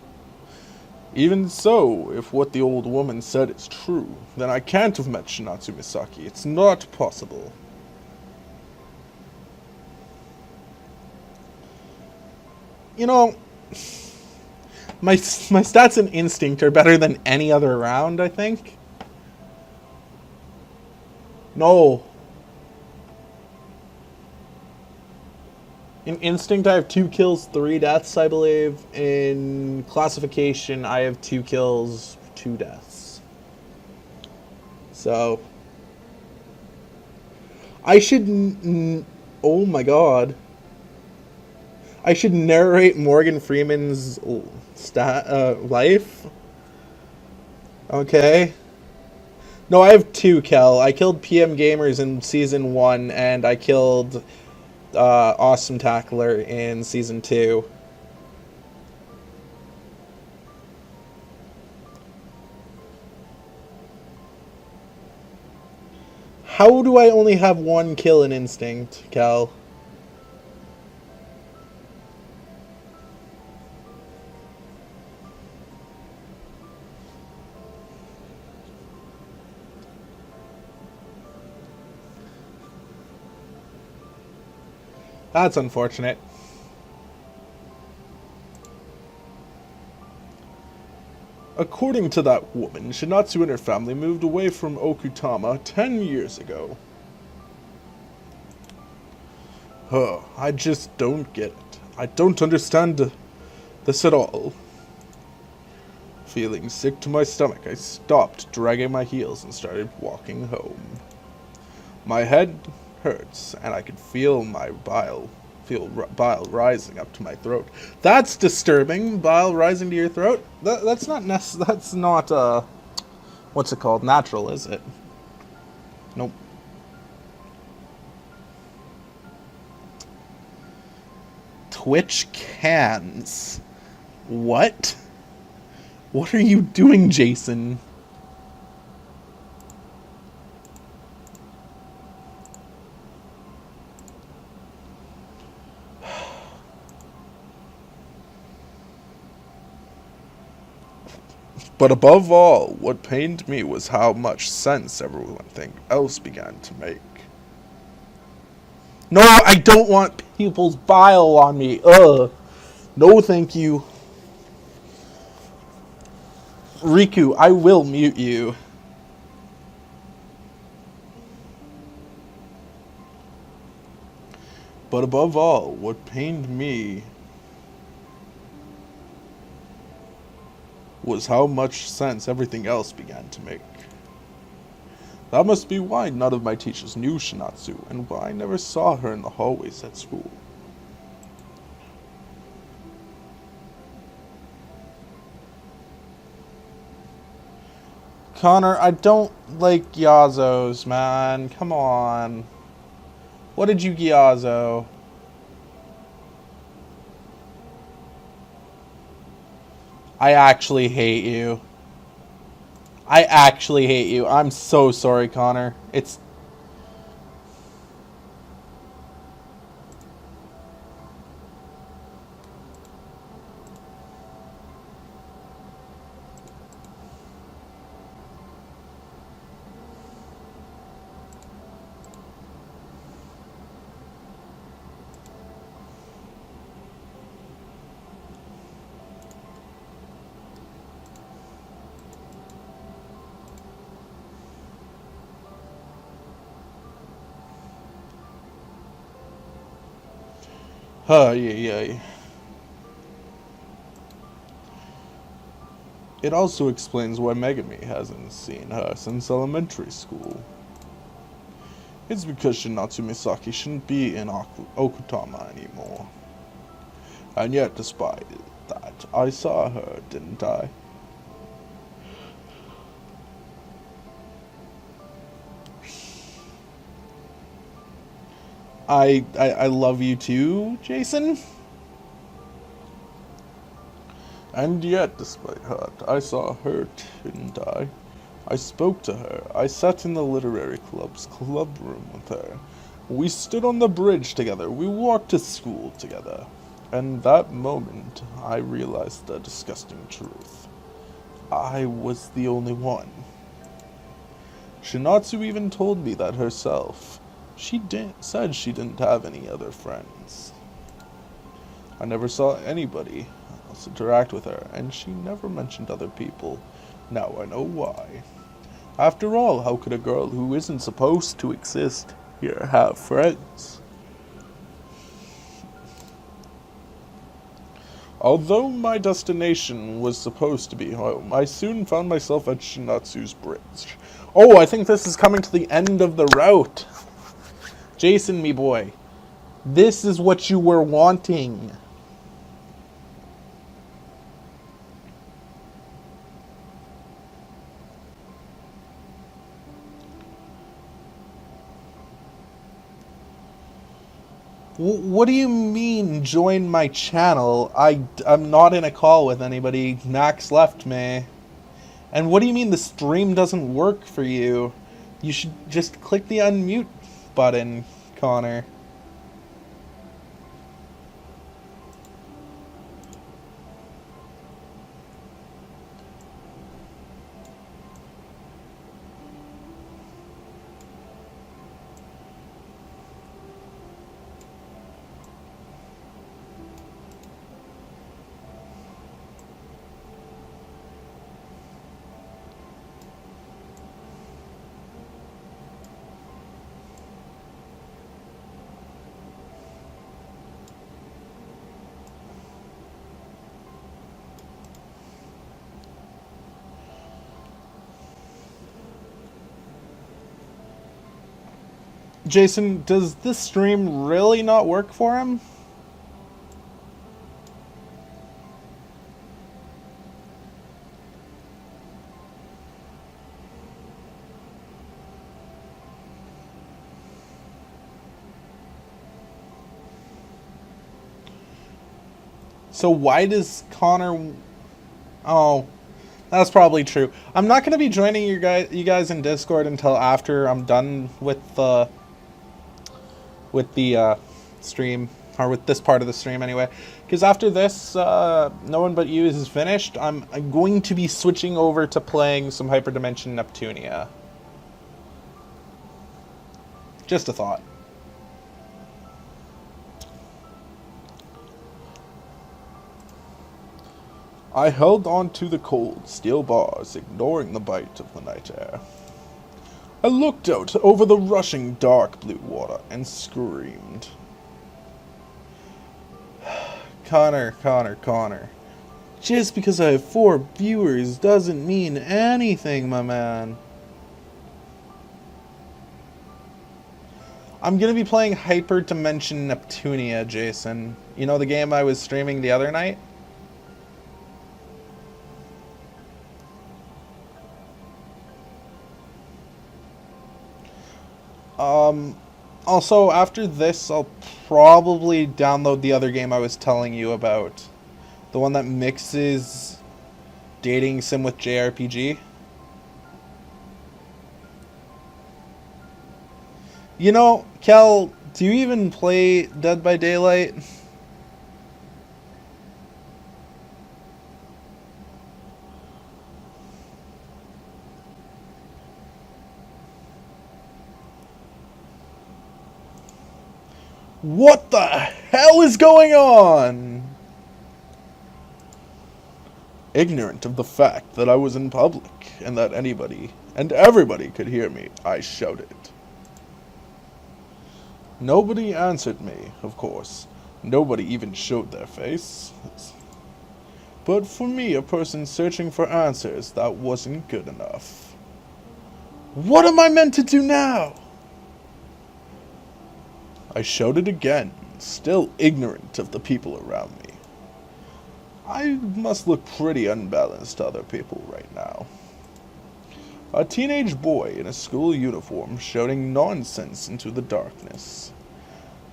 Even so, if what the old woman said is true, then I can't have met Cinatsu Misaki. It's not possible. You know, my stats and instinct are better than any other round, I think. No. In instinct, I have 2 kills, 3 deaths, I believe. In classification, I have 2 kills, 2 deaths. So, I should. Oh my god. I should narrate Morgan Freeman's life. Okay. No, I have 2, Kel. I killed PM Gamers in Season 1, and I killed Awesome Tackler in Season 2. How do I only have 1 kill in Instinct, Cal? That's unfortunate. According to that woman, Cinatsu and her family moved away from Okutama 10 years ago. I just don't get it. I don't understand this at all. Feeling sick to my stomach, I stopped dragging my heels and started walking home. My head hurts, and I could feel my bile rising up to my throat. That's disturbing. Bile rising to your throat. That's not what's it called? Natural, is it? Nope. Twitch cans. What? What are you doing, Jason? But above all, what pained me was how much sense everything else began to make. No, I don't want people's bile on me. Ugh. No, thank you. Riku, I will mute you. But above all, what pained me was how much sense everything else began to make. That must be why none of my teachers knew Cinatsu, and why I never saw her in the hallways at school. Connor, I don't like Gyazos, man. Come on. What did you Gyazo? I actually hate you. I actually hate you. I'm so sorry, Connor. It's... Yeah. It also explains why Megami hasn't seen her since elementary school. It's because Shinatsu Misaki shouldn't be in Okutama anymore. And yet, despite that, I saw her, didn't I? I love you too, Jason? And yet, despite her, I saw her, didn't I? I spoke to her. I sat in the literary club's club room with her. We stood on the bridge together. We walked to school together. And that moment, I realized the disgusting truth. I was the only one. Shinatsu even told me that herself. She said she didn't have any other friends. I never saw anybody else interact with her, and she never mentioned other people. Now I know why. After all, how could a girl who isn't supposed to exist here have friends? Although my destination was supposed to be home, I soon found myself at Shinatsu's bridge. Oh, I think this is coming to the end of the route. Jason, me boy, this is what you were wanting. What do you mean, join my channel? I'm not in a call with anybody. Max left me. And what do you mean the stream doesn't work for you? You should just click the unmute button, Connor. Jason, does this stream really not work for him? So why does Connor... Oh, that's probably true. I'm not going to be joining you guys in Discord until after I'm done with the stream, or with this part of the stream anyway. Because after this, No One But You is finished, I'm going to be switching over to playing some Hyperdimension Neptunia. Just a thought. I held on to the cold steel bars, ignoring the bite of the night air. I looked out over the rushing dark blue water and screamed. Connor. Just because I have 4 viewers doesn't mean anything, my man. I'm gonna be playing Hyperdimension Neptunia, Jason. You know the game I was streaming the other night? Also, after this, I'll probably download the other game I was telling you about. The one that mixes dating sim with JRPG. You know, Kel, do you even play Dead by Daylight? What the hell is going on? Ignorant of the fact that I was in public and that anybody and everybody could hear me, I shouted. Nobody answered me, of course. Nobody even showed their face. But for me, a person searching for answers, that wasn't good enough. What am I meant to do now? I shouted again, still ignorant of the people around me. I must look pretty unbalanced to other people right now. A teenage boy in a school uniform shouting nonsense into the darkness.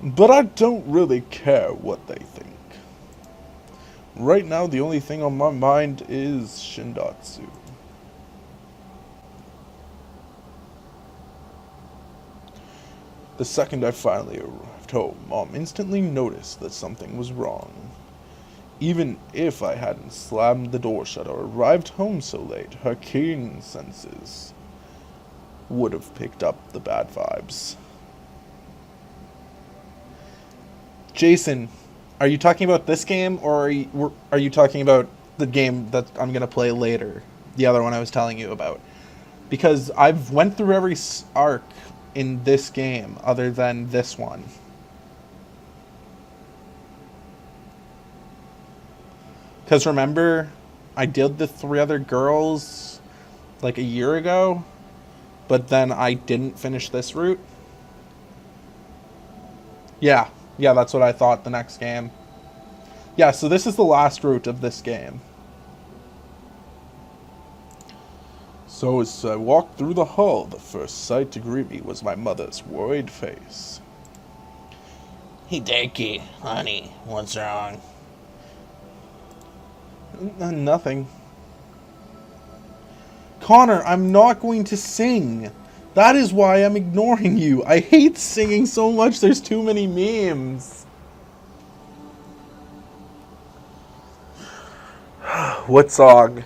But I don't really care what they think. Right now, the only thing on my mind is Cinatsu. The second I finally arrived home, Mom instantly noticed that something was wrong. Even if I hadn't slammed the door shut or arrived home so late, her keen senses would have picked up the bad vibes. Jason, are you talking about this game, or are you talking about the game that I'm going to play later? The other one I was telling you about. Because I've went through every arc in this game, other than this one. Because remember, I did the 3 other girls like a year ago, but then I didn't finish this route. Yeah, that's what I thought, the next game. Yeah, so this is the last route of this game. So as I walked through the hall, the first sight to greet me was my mother's worried face. Hideki, honey, what's wrong? Nothing. Connor, I'm not going to sing. That is why I'm ignoring you. I hate singing so much, there's too many memes. What song?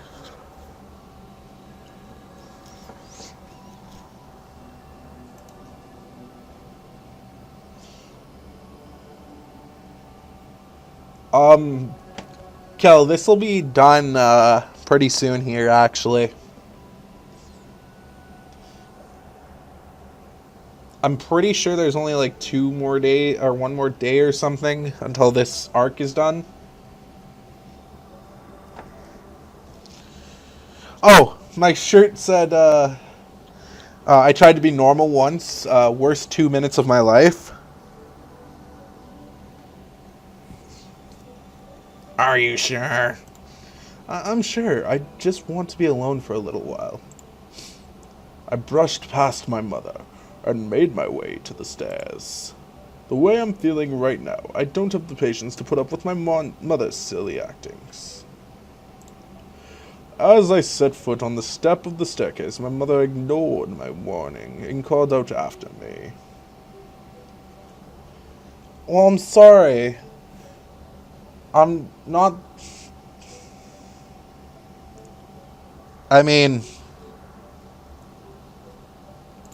Kel, this will be done pretty soon here, actually. I'm pretty sure there's only like 2 more days, or 1 more day or something, until this arc is done. Oh, my shirt said, I tried to be normal once, worst 2 minutes of my life. Are you sure? I'm sure. I just want to be alone for a little while. I brushed past my mother and made my way to the stairs. The way I'm feeling right now, I don't have the patience to put up with my mother's silly actings. As I set foot on the step of the staircase, my mother ignored my warning and called out after me. Well, I'm sorry. I'm not... I mean...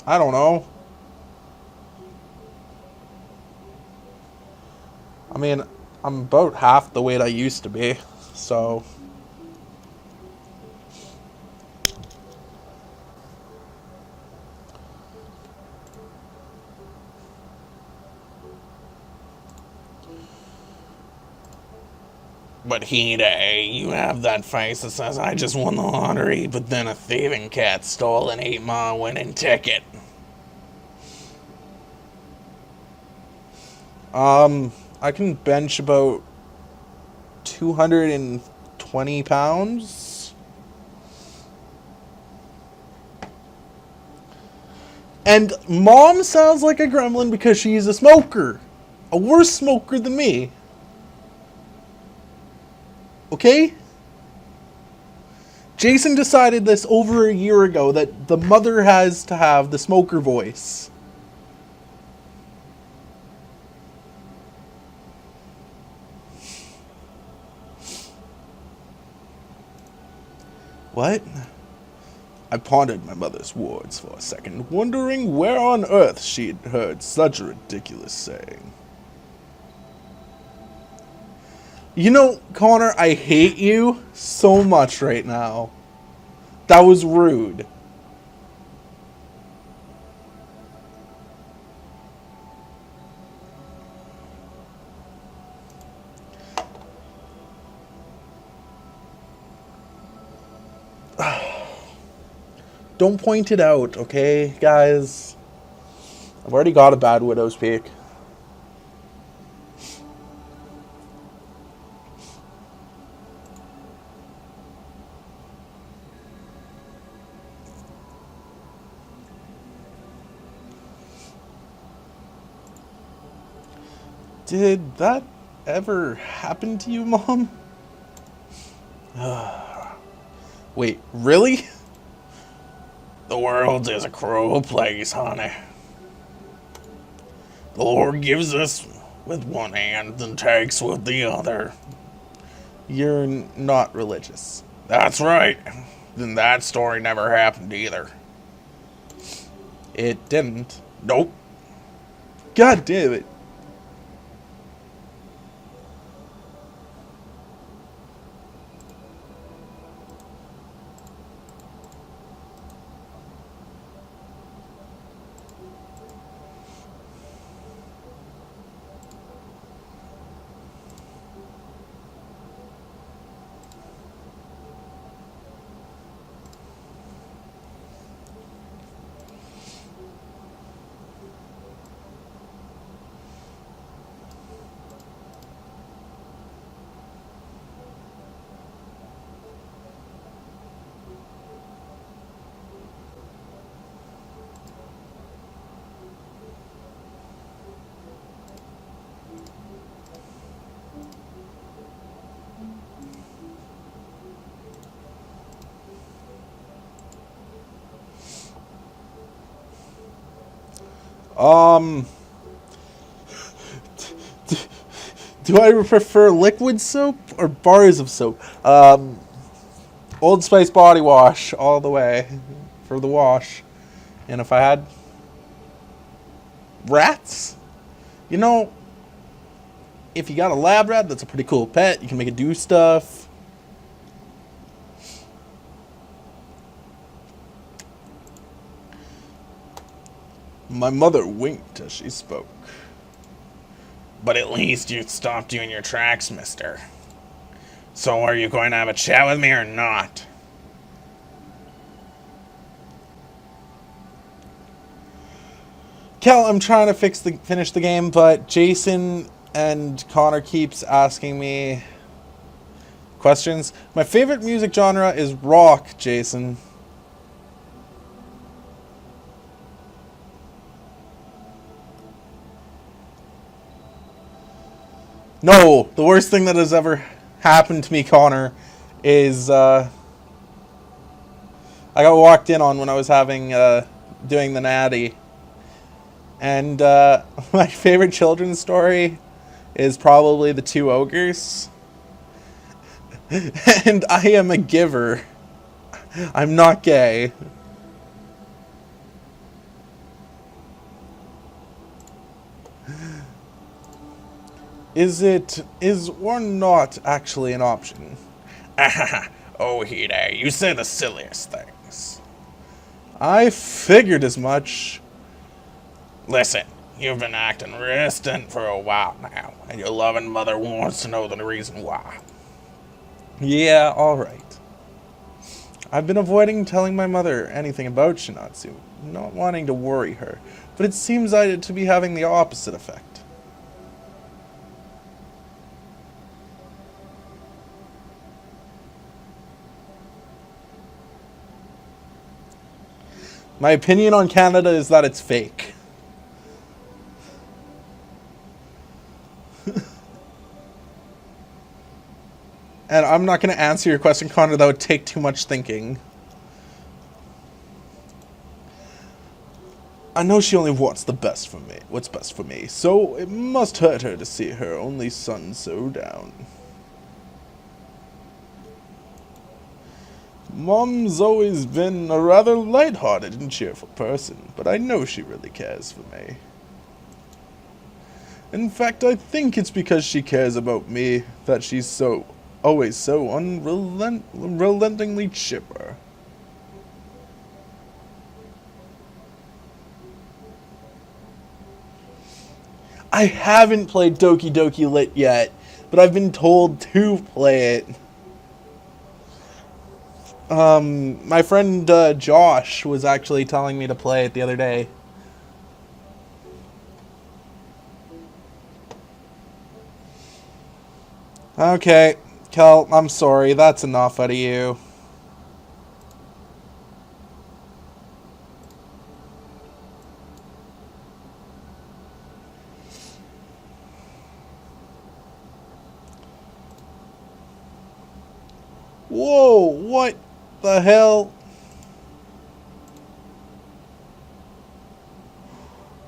I don't know. I mean, I'm about half the weight I used to be, so... But Hide, you have that face that says I just won the lottery, but then a thieving cat stole and ate my winning ticket. I can bench about 220 pounds. And Mom sounds like a gremlin because she's a smoker. A worse smoker than me. Okay? Jason decided this over a year ago, that the mother has to have the smoker voice. What? I pondered my mother's words for a second, wondering where on earth she'd heard such a ridiculous saying. You know, Connor, I hate you so much right now. That was rude. Don't point it out, okay, guys? I've already got a bad widow's peak. Did that ever happen to you, Mom? Wait, really? The world is a cruel place, honey. The Lord gives us with one hand and takes with the other. You're not religious. That's right. Then that story never happened either. It didn't. Nope. God damn it. Do I prefer liquid soap or bars of soap? Old Spice body wash all the way for the wash. And if I had rats, you know, if you got a lab rat, that's a pretty cool pet. You can make it do stuff. My mother winked as she spoke. But at least you stopped you in your tracks, mister. So are you going to have a chat with me or not? Kel, I'm trying to finish the game, but Jason and Connor keeps asking me questions. My favorite music genre is rock, Jason. No, the worst thing that has ever happened to me, Connor, is I got walked in on when I was having doing the natty. And my favorite children's story is probably The Two Ogres. And I am a giver. I'm not gay. Is or not actually an option? Oh, he there, you say the silliest things. I figured as much. Listen, you've been acting resistant for a while now, and your loving mother wants to know the reason why. Yeah, alright. I've been avoiding telling my mother anything about Cinatsu, not wanting to worry her, but it seems to be having the opposite effect. My opinion on Canada is that it's fake. And I'm not going to answer your question, Connor. That would take too much thinking. I know she only wants the best for me, what's best for me, so it must hurt her to see her only son so down. Mom's always been a rather light-hearted and cheerful person, but I know she really cares for me. In fact, I think it's because she cares about me that she's always so unrelentingly chipper. I haven't played Doki Doki Lit yet, but I've been told to play it. My friend Josh was actually telling me to play it the other day. Okay, Kel, I'm sorry. That's enough out of you. Whoa, what the hell?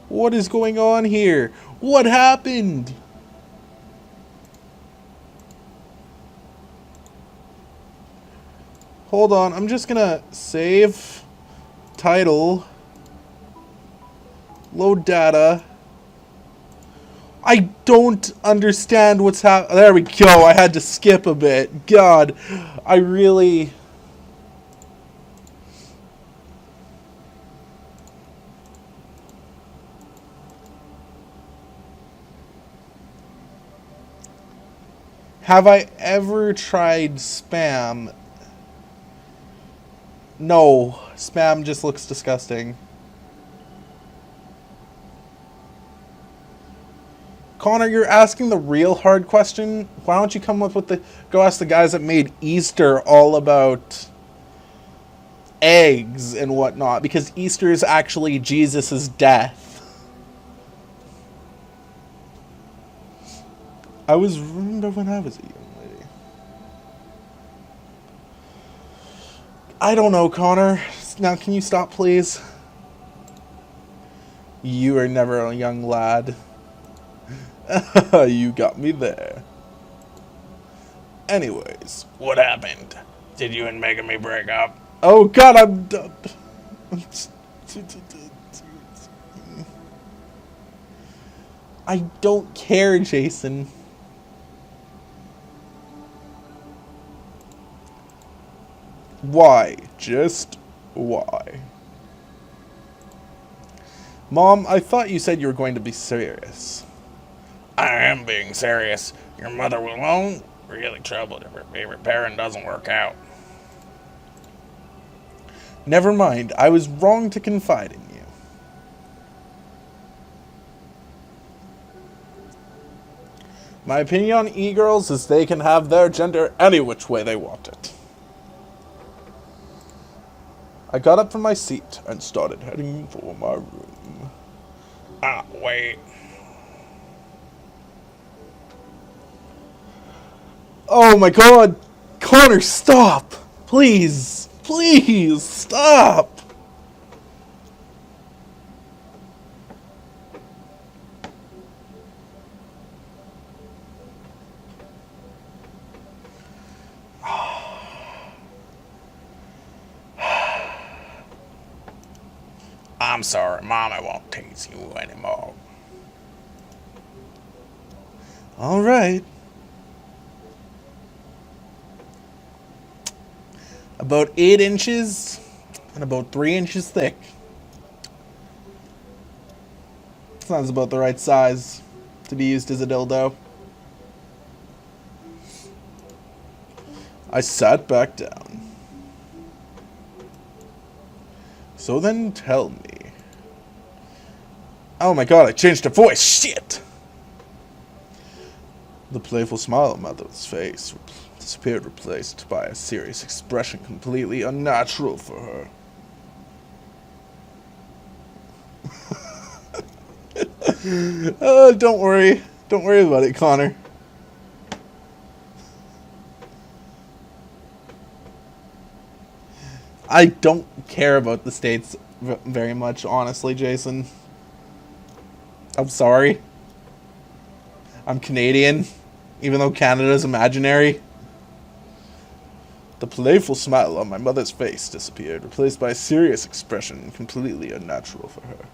What is going on here? What happened? Hold on, I'm just gonna save title, load data. I don't understand what's happening. There we go. I had to skip a bit. God, I really... Have I ever tried spam? No, spam just looks disgusting. Connor, you're asking the real hard question. Why don't you come up with the... Go ask the guys that made Easter all about eggs and whatnot. Because Easter is actually Jesus' death. Remember when I was a young lady. I don't know, Connor. Now, can you stop, please? You were never a young lad. You got me there. Anyways, what happened? Did you and Megami break up? Oh God, I'm done. I don't care, Jason. Why? Just why? Mom, I thought you said you were going to be serious. I am being serious. Your mother will really troubled if her favorite parent doesn't work out. Never mind. I was wrong to confide in you. My opinion on e-girls is they can have their gender any which way they want it. I got up from my seat and started heading for my room. Wait. Oh my God! Connor, stop! Please! Please, stop! I'm sorry, Mom, I won't tease you anymore. Alright. About 8 inches and about 3 inches thick. Sounds about the right size to be used as a dildo. I sat back down. So then tell me. Oh my God, I changed her voice. Shit! The playful smile on Mother's face disappeared, replaced by a serious expression completely unnatural for her. Don't worry. Don't worry about it, Connor. I don't care about the States very much, honestly, Jason. I'm sorry. I'm Canadian, even though Canada's imaginary. The playful smile on my mother's face disappeared, replaced by a serious expression completely unnatural for her.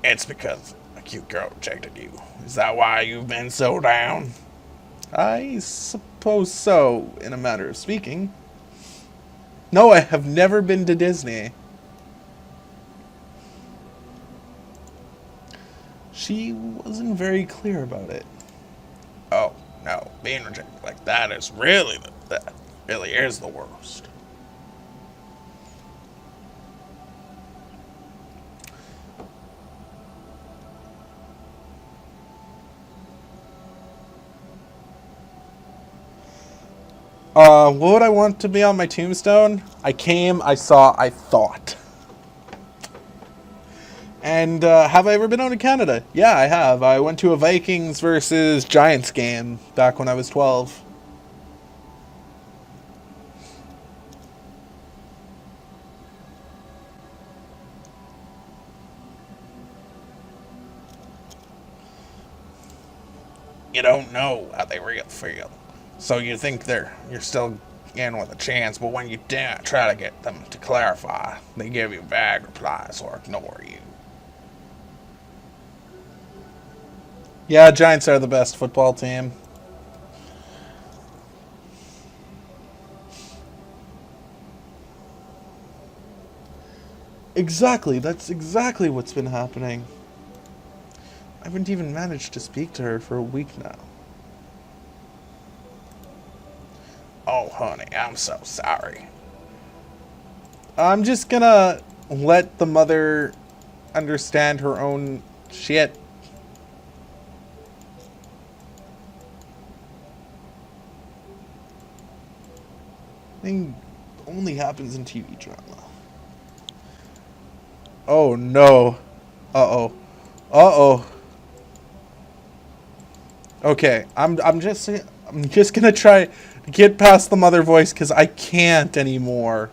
It's because a cute girl rejected you. Is that why you've been so down? I suppose so, in a manner of speaking. No, I have never been to Disney. She wasn't very clear about it. Oh, no. Being rejected like that is really that really is the worst. What would I want to be on my tombstone? I came, I saw, I thought. And have I ever been out to Canada? Yeah, I have. I went to a Vikings versus Giants game back when I was 12. You don't know how they real feel. So you think you're still in with a chance, but when you try to get them to clarify, they give you vague replies or ignore you. Yeah, Giants are the best football team. Exactly, that's exactly what's been happening. I haven't even managed to speak to her for a week now. Oh, honey, I'm so sorry. I'm just gonna let the mother understand her own shit. Thing only happens in TV drama. Oh no. Uh-oh. Uh-oh. Okay, I'm just gonna try to get past the mother voice because I can't anymore.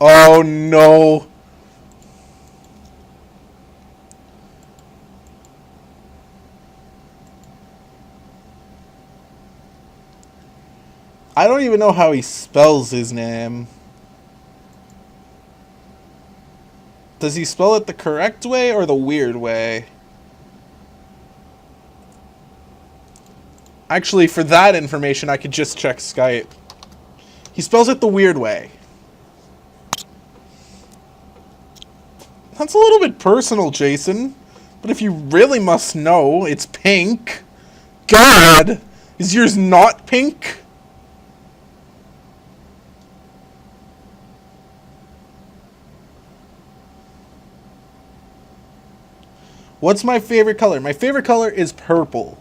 Oh no. I don't even know how he spells his name. Does he spell it the correct way or the weird way? Actually, for that information, I could just check Skype. He spells it the weird way. That's a little bit personal, Jason. But if you really must know, it's pink. God! Is yours not pink? What's my favorite color? My favorite color is purple.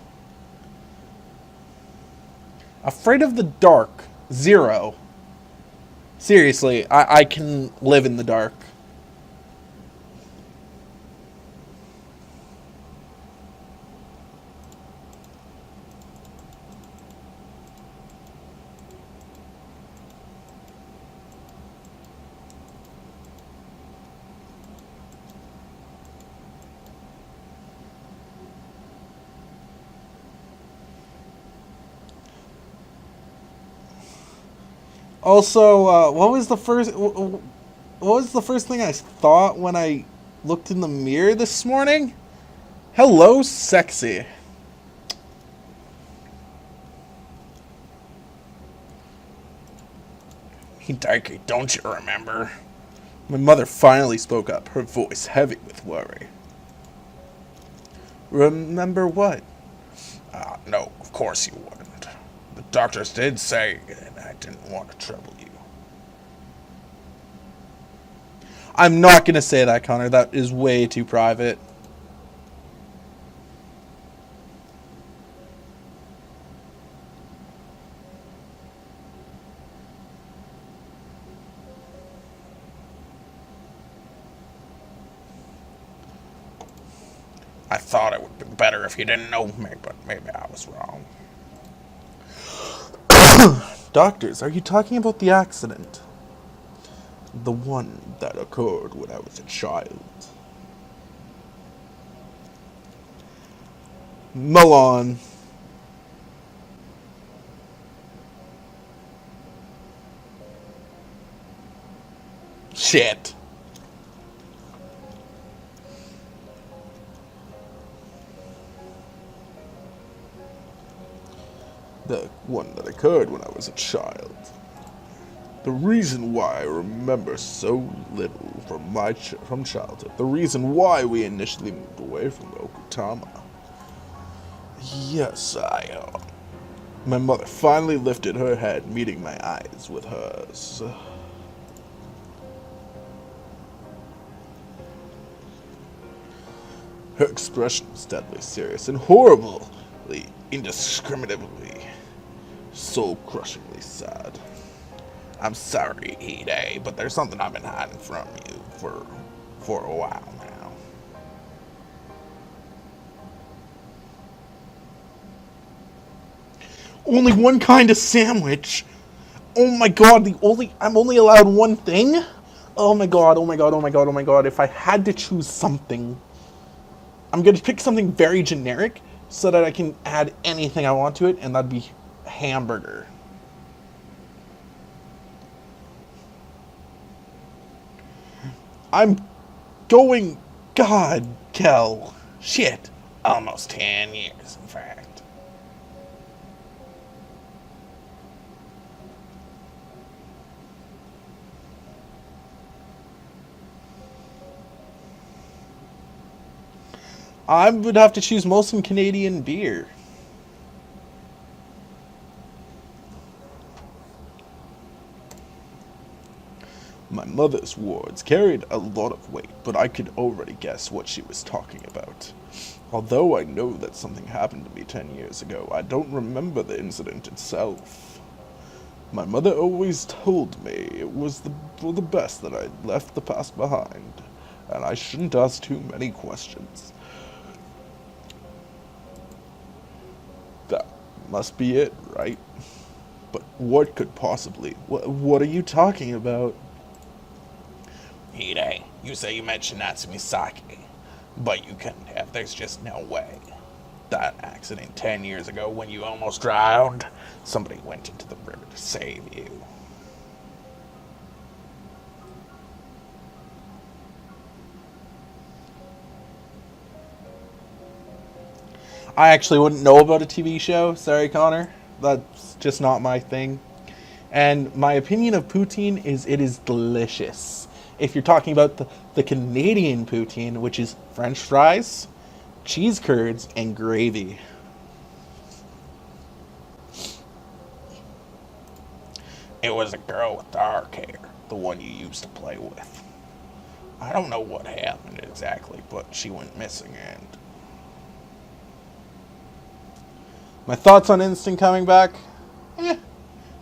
Afraid of the dark. 0. Seriously, I can live in the dark. Also, what was the first thing I thought when I looked in the mirror this morning? Hello, sexy. Hideki, don't you remember? My mother finally spoke up, her voice heavy with worry. Remember what? No, of course you wouldn't. The doctors did say, and I didn't want to trouble you. I'm not gonna say that, Connor. That is way too private. I thought it would be better if you didn't know me, but maybe I was wrong. Doctors, are you talking about the accident? The one that occurred when I was a child. Milan. Shit. The one that occurred when I was a child. The reason why I remember so little from childhood. The reason why we initially moved away from Okutama. Yes, my mother finally lifted her head, meeting my eyes with hers. Her expression was deadly serious and horribly, indiscriminately, soul-crushingly sad. I'm sorry, Hide, but there's something I've been hiding from you for a while now. Only one kind of sandwich? Oh my god, I'm only allowed one thing? Oh my god, oh my god, oh my god, oh my god. If I had to choose something, I'm gonna pick something very generic so that I can add anything I want to it, and that'd be hamburger. I'm going, God, Kel. Shit. Almost 10 years, in fact. I would have to choose Molson Canadian beer. My mother's wards carried a lot of weight, but I could already guess what she was talking about. Although I know that something happened to me 10 years ago, I don't remember the incident itself. My mother always told me it was for the best that I left the past behind, and I shouldn't ask too many questions. That must be it, right? But what could possibly... What are you talking about? Hide, you say you met Cinatsu Misaki, but you couldn't have. There's just no way. That accident 10 years ago when you almost drowned, somebody went into the river to save you. I actually wouldn't know about a TV show. Sorry, Connor. That's just not my thing. And my opinion of poutine is it is delicious. If you're talking about the Canadian poutine, which is French fries, cheese curds, and gravy. It was a girl with dark hair, the one you used to play with. I don't know what happened exactly, but she went missing and... My thoughts on Instinct coming back?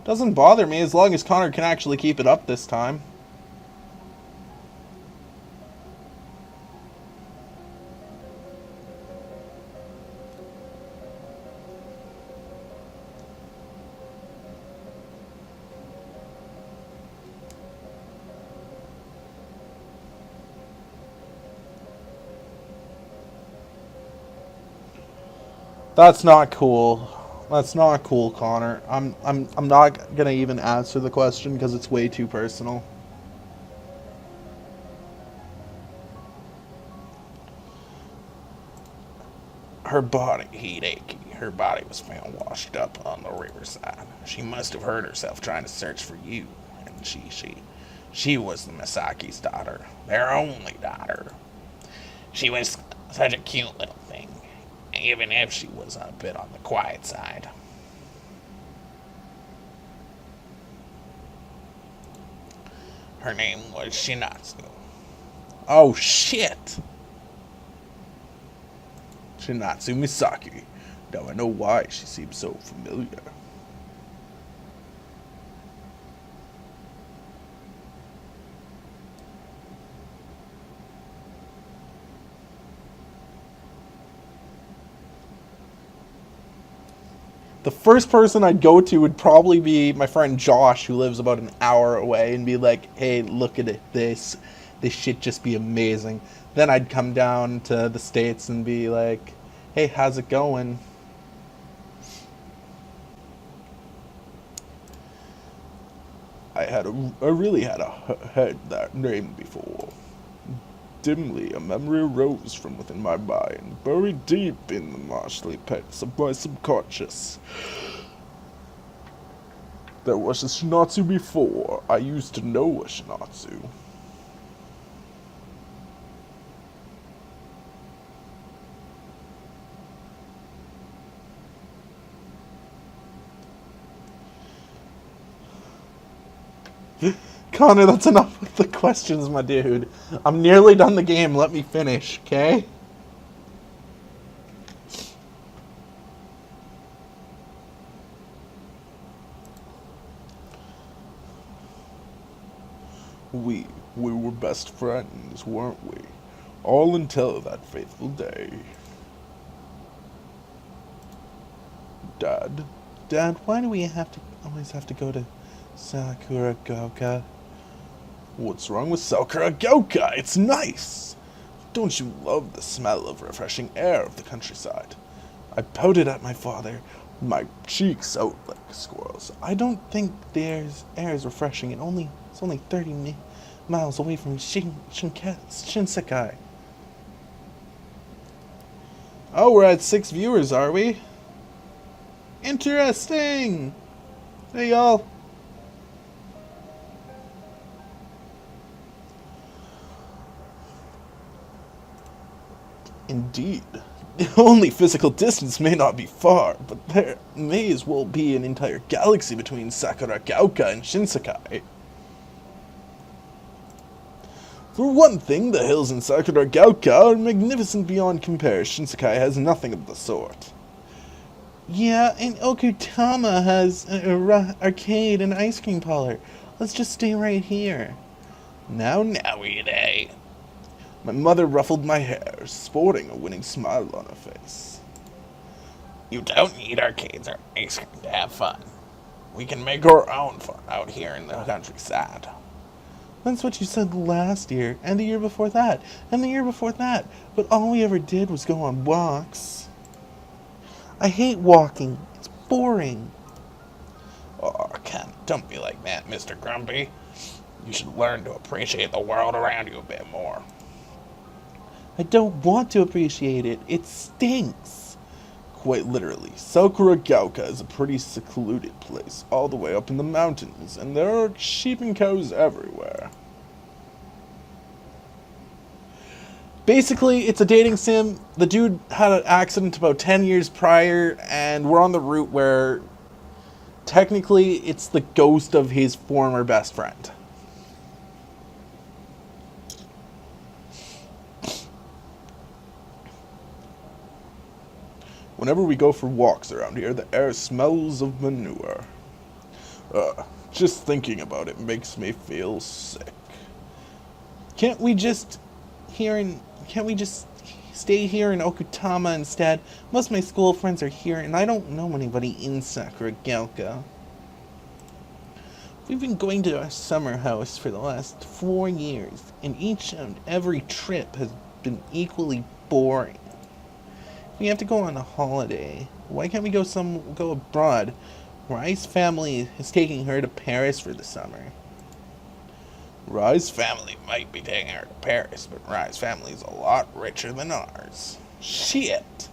Doesn't bother me as long as Connor can actually keep it up this time. That's not cool. That's not cool, Connor. I'm not gonna even answer the question because it's way too personal. Her body, Hideki. Her body was found washed up on the riverside. She must have hurt herself trying to search for you. And she was the Misaki's daughter. Their only daughter. She was such a cute little thing. Even if she was a bit on the quiet side. Her name was Cinatsu. Oh shit! Cinatsu Misaki. Now I know why she seems so familiar. The first person I'd go to would probably be my friend Josh, who lives about an hour away, and be like, hey, look at it, this shit just be amazing. Then I'd come down to the States and be like, hey, how's it going? I really had heard that name before. Dimly, a memory arose from within my mind, buried deep in the marshy pits of my subconscious. There was a Cinatsu before. I used to know a Cinatsu. Connor, that's enough with the questions, my dude. I'm nearly done the game. Let me finish, okay? We, we were best friends, weren't we? All until that fateful day. Dad? Dad, why do we always have to go to Sakuragaoka? What's wrong with Sakuragaoka? It's nice! Don't you love the smell of refreshing air of the countryside? I pouted at my father, my cheeks out like a squirrel's. I don't think the air is refreshing. It's only 30 miles away from Shinsekai. Oh, we're at 6 viewers, are we? Interesting! Hey, y'all. Indeed. Only physical distance may not be far, but there may as well be an entire galaxy between Sakuragaoka and Shinsekai. For one thing, the hills in Sakuragaoka are magnificent beyond compare. Shinsekai has nothing of the sort. Yeah, and Okutama has an arcade and ice cream parlor. Let's just stay right here. Now, Ide. My mother ruffled my hair, sporting a winning smile on her face. You don't need arcades or ice cream to have fun. We can make our own fun out here in the countryside. That's what you said last year, and the year before that, and the year before that. But all we ever did was go on walks. I hate walking. It's boring. Oh, Ken, don't be like that, Mr. Grumpy. You should learn to appreciate the world around you a bit more. I don't want to appreciate it. It stinks. Quite literally, Sakuragaoka is a pretty secluded place, all the way up in the mountains, and there are sheep and cows everywhere. Basically, it's a dating sim. The dude had an accident about 10 years prior, and we're on the route where technically it's the ghost of his former best friend. Whenever we go for walks around here, the air smells of manure. Just thinking about it makes me feel sick. Can't we just stay here in Okutama instead? Most of my school friends are here, and I don't know anybody in Sakuragaoka. We've been going to our summer house for the last 4 years, and each and every trip has been equally boring. We have to go on a holiday. Why can't we go abroad? Rai's family is taking her to Paris for the summer. Rai's family might be taking her to Paris, but Rai's family is a lot richer than ours. Shit!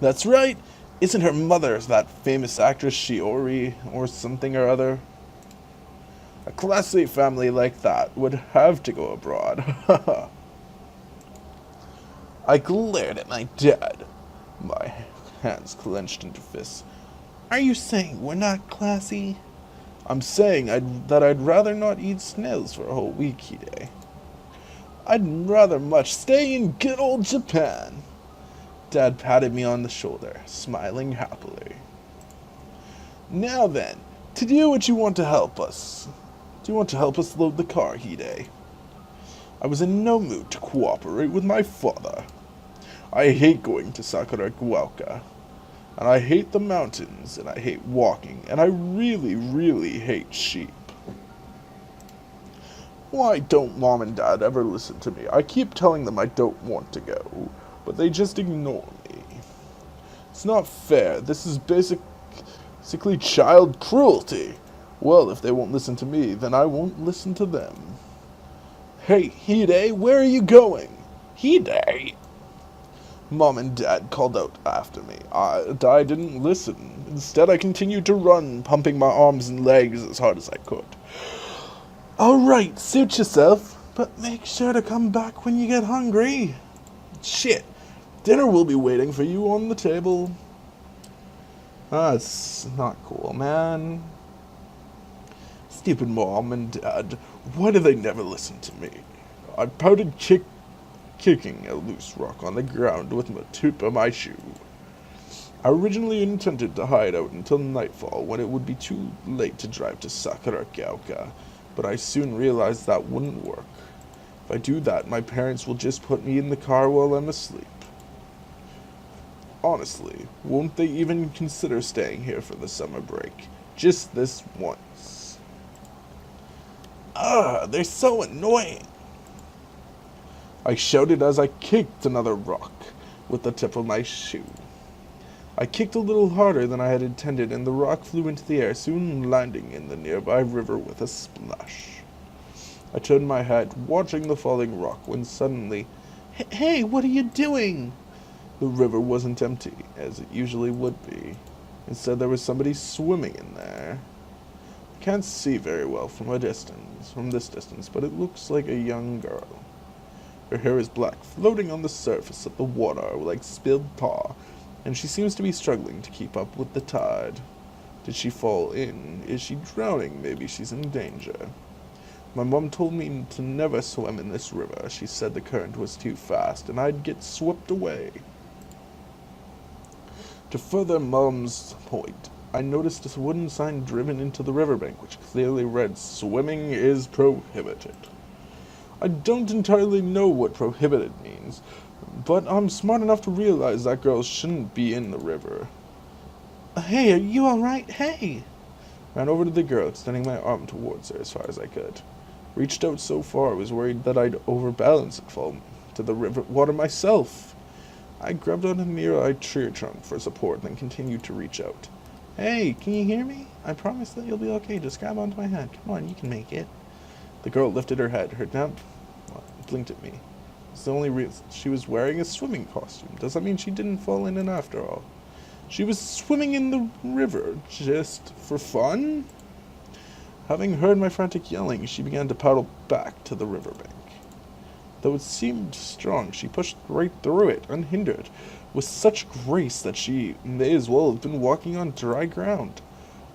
That's right! Isn't her mother that famous actress Shiori or something or other? A Class A family like that would have to go abroad. I glared at my dad, my hands clenched into fists. Are you saying we're not classy? I'm saying that I'd rather not eat snails for a whole week, Hide. I'd rather much stay in good old Japan. Dad patted me on the shoulder, smiling happily. Now then, to do what you want to help us. Do you want to help us load the car, Hide? I was in no mood to cooperate with my father. I hate going to Sakuragaoka, and I hate the mountains, and I hate walking, and I really, really hate sheep. Why don't Mom and Dad ever listen to me? I keep telling them I don't want to go, but they just ignore me. It's not fair. This is basically child cruelty. Well, if they won't listen to me, then I won't listen to them. Hey, Hide, where are you going? Hide? Mom and Dad called out after me. I didn't listen. Instead, I continued to run, pumping my arms and legs as hard as I could. Alright, suit yourself, but make sure to come back when you get hungry. Shit, dinner will be waiting for you on the table. That's not cool, man. Stupid Mom and Dad, why do they never listen to me? I pouted, kicking a loose rock on the ground with the tip of my shoe. I originally intended to hide out until nightfall when it would be too late to drive to Sakuragaoka, But I soon realized that wouldn't work. If I do that, my parents will just put me in the car while I'm asleep. Honestly, won't they even consider staying here for the summer break? Just this once. They're so annoying. I shouted as I kicked another rock with the tip of my shoe. I kicked a little harder than I had intended, and the rock flew into the air, soon landing in the nearby river with a splash. I turned my head, watching the falling rock, when suddenly, Hey, what are you doing? the river wasn't empty, as it usually would be. Instead, there was somebody swimming in there. I can't see very well from this distance, but it looks like a young girl. Her hair is black, floating on the surface of the water like spilled tar, and she seems to be struggling to keep up with the tide. Did she fall in? Is she drowning? Maybe she's in danger. My mom told me to never swim in this river. She said the current was too fast, and I'd get swept away. To further Mom's point, I noticed a wooden sign driven into the riverbank, which clearly read, "Swimming is prohibited." I don't entirely know what prohibited means, but I'm smart enough to realize that girls shouldn't be in the river. Hey, are you alright? Hey! Ran over to the girl, extending my arm towards her as far as I could. Reached out so far I was worried that I'd overbalance and fall to the river water myself. I grabbed on a nearby tree trunk for support, then continued to reach out. Hey, can you hear me? I promise that you'll be okay. Just grab onto my hand. Come on, you can make it. The girl lifted her head. Her damp blinked at me. It's the only reason. She was wearing a swimming costume. Does that mean she didn't fall in it after all? She was swimming in the river just for fun? Having heard my frantic yelling, she began to paddle back to the riverbank. Though it seemed strong, she pushed right through it, unhindered, with such grace that she may as well have been walking on dry ground.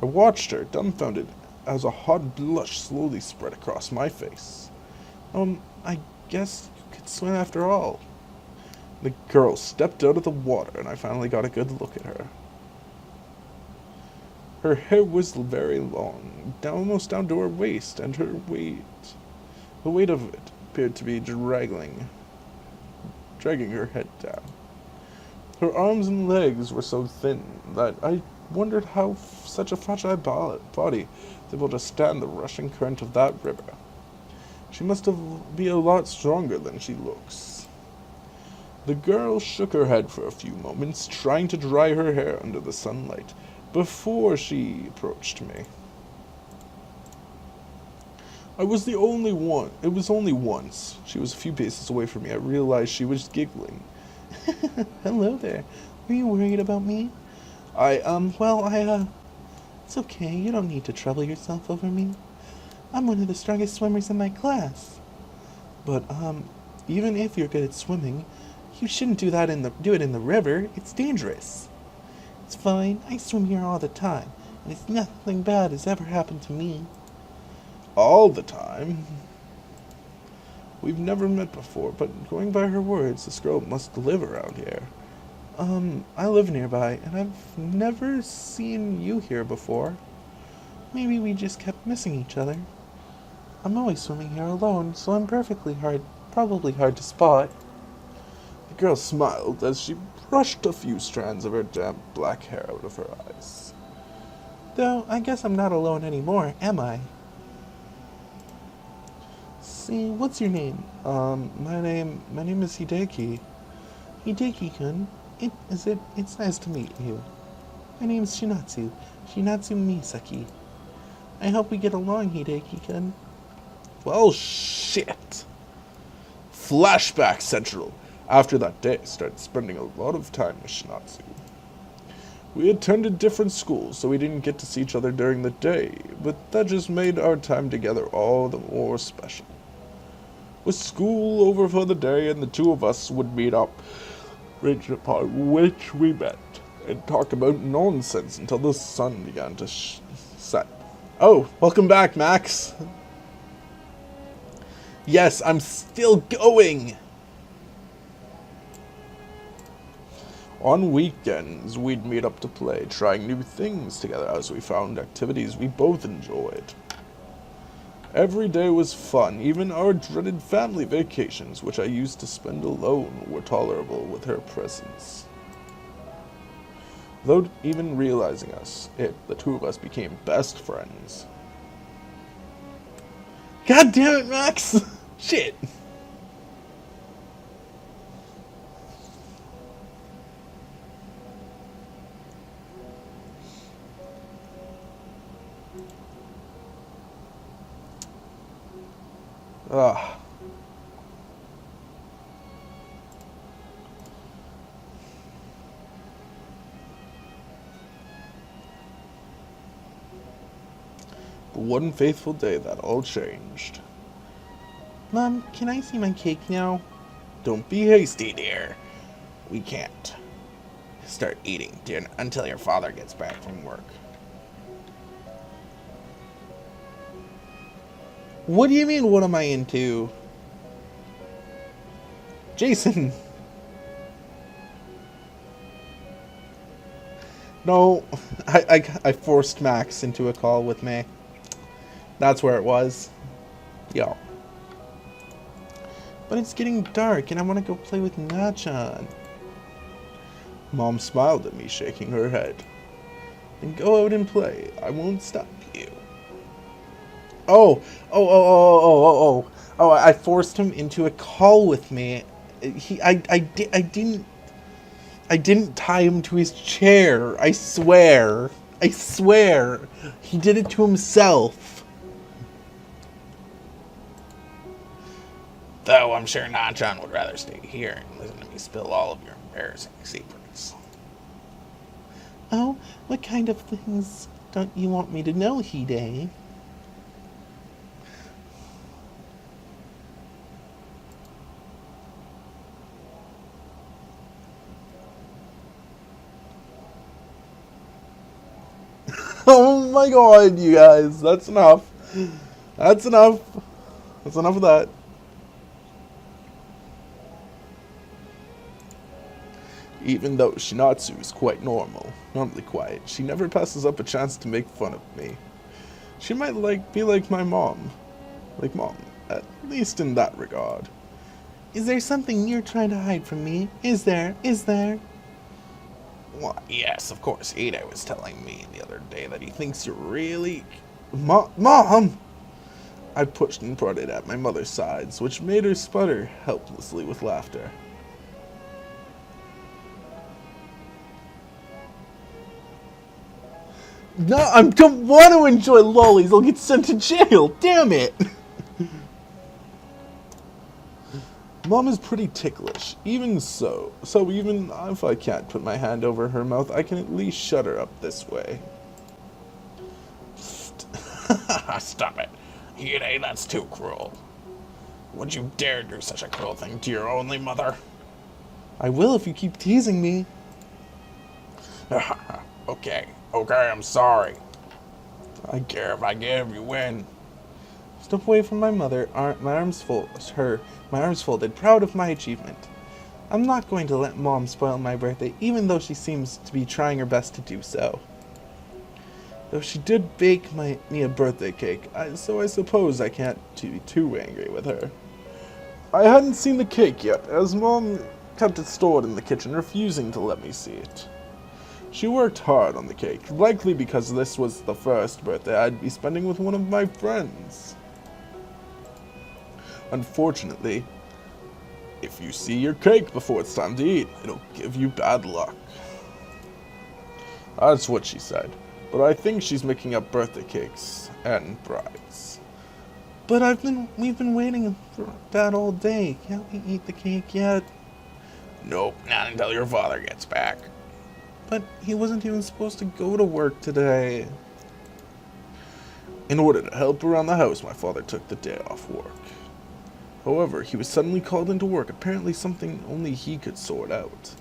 I watched her, dumbfounded, as a hot blush slowly spread across my face. I guess you could swim after all. The girl stepped out of the water, and I finally got a good look at her. Her hair was very long, almost down to her waist, and the weight of it appeared to be dragging her head down. Her arms and legs were so thin that I wondered how such a fragile body was able to stand the rushing current of that river. She must be a lot stronger than she looks. The girl shook her head for a few moments, trying to dry her hair under the sunlight, before she approached me. I was the only one. It was only once. She was a few paces away from me. I realized she was giggling. Hello there. Were you worried about me? It's okay. You don't need to trouble yourself over me. I'm one of the strongest swimmers in my class. But, even if you're good at swimming, you shouldn't do it in the river. It's dangerous. It's fine. I swim here all the time, and it's nothing bad has ever happened to me. All the time? We've never met before, but going by her words, this girl must live around here. I live nearby, and I've never seen you here before. Maybe we just kept missing each other. I'm always swimming here alone, so I'm probably hard to spot. The girl smiled as she brushed a few strands of her damp black hair out of her eyes. Though, I guess I'm not alone anymore, am I? See, what's your name? My name is Hideki. Hideki-kun. It's nice to meet you. My name's Cinatsu Misaki. I hope we get along, Hideki-kun. Well, shit. Flashback Central. After that day, I started spending a lot of time with Cinatsu. We attended different schools, so we didn't get to see each other during the day, but that just made our time together all the more special. With school over for the day, and the two of us would meet up, upon which we met, and talk about nonsense until the sun began to set. Oh, welcome back, Max. Yes, I'm still going. On weekends, we'd meet up to play, trying new things together as we found activities we both enjoyed. Every day was fun, even our dreaded family vacations, which I used to spend alone, were tolerable with her presence. Without even realizing the two of us became best friends. God damn it, Max! Shit! Ah. But one fateful day that all changed. Mom, can I see my cake now? Don't be hasty, dear. We can't start eating dinner until your father gets back from work. What do you mean, what am I into? Jason! No, I forced Max into a call with me. That's where it was. Yo. But it's getting dark and I want to go play with Nachan. Mom smiled at me, shaking her head. Then go out and play. I won't stop you. Oh, I forced him into a call with me. I didn't tie him to his chair. I swear. He did it to himself. Though I'm sure Nachan would rather stay here and listen to me spill all of your embarrassing secrets. Oh, what kind of things don't you want me to know, Hide? Oh my god, you guys. That's enough. That's enough. That's enough of that. Even though Cinatsu is quite normally quiet, she never passes up a chance to make fun of me. She might be like my mom. Like Mom, at least in that regard. Is there something you're trying to hide from me? Is there? Why, yes, of course. Ida was telling me the other day that he thinks you're really... Mom! I pushed and prodded at my mother's sides, which made her sputter helplessly with laughter. No, I don't want to enjoy lollies. I'll get sent to jail. Damn it. Mom is pretty ticklish, even so even if I can't put my hand over her mouth, I can at least shut her up this way. Stop it. Hide, that's too cruel. Would you dare do such a cruel thing to your only mother? I will if you keep teasing me. Okay, I'm sorry. I care if I give, you win. Step away from my mother, my arms folded, proud of my achievement. I'm not going to let Mom spoil my birthday, even though she seems to be trying her best to do so. Though she did bake me a birthday cake, so I suppose I can't be too angry with her. I hadn't seen the cake yet, as Mom kept it stored in the kitchen, refusing to let me see it. She worked hard on the cake, likely because this was the first birthday I'd be spending with one of my friends. Unfortunately, if you see your cake before it's time to eat, it'll give you bad luck. That's what she said, but I think she's making up birthday cakes and brides. But we've been waiting for that all day. Can't we eat the cake yet? Nope, not until your father gets back. But he wasn't even supposed to go to work today. In order to help around the house, my father took the day off work. However, he was suddenly called into work, apparently something only he could sort out.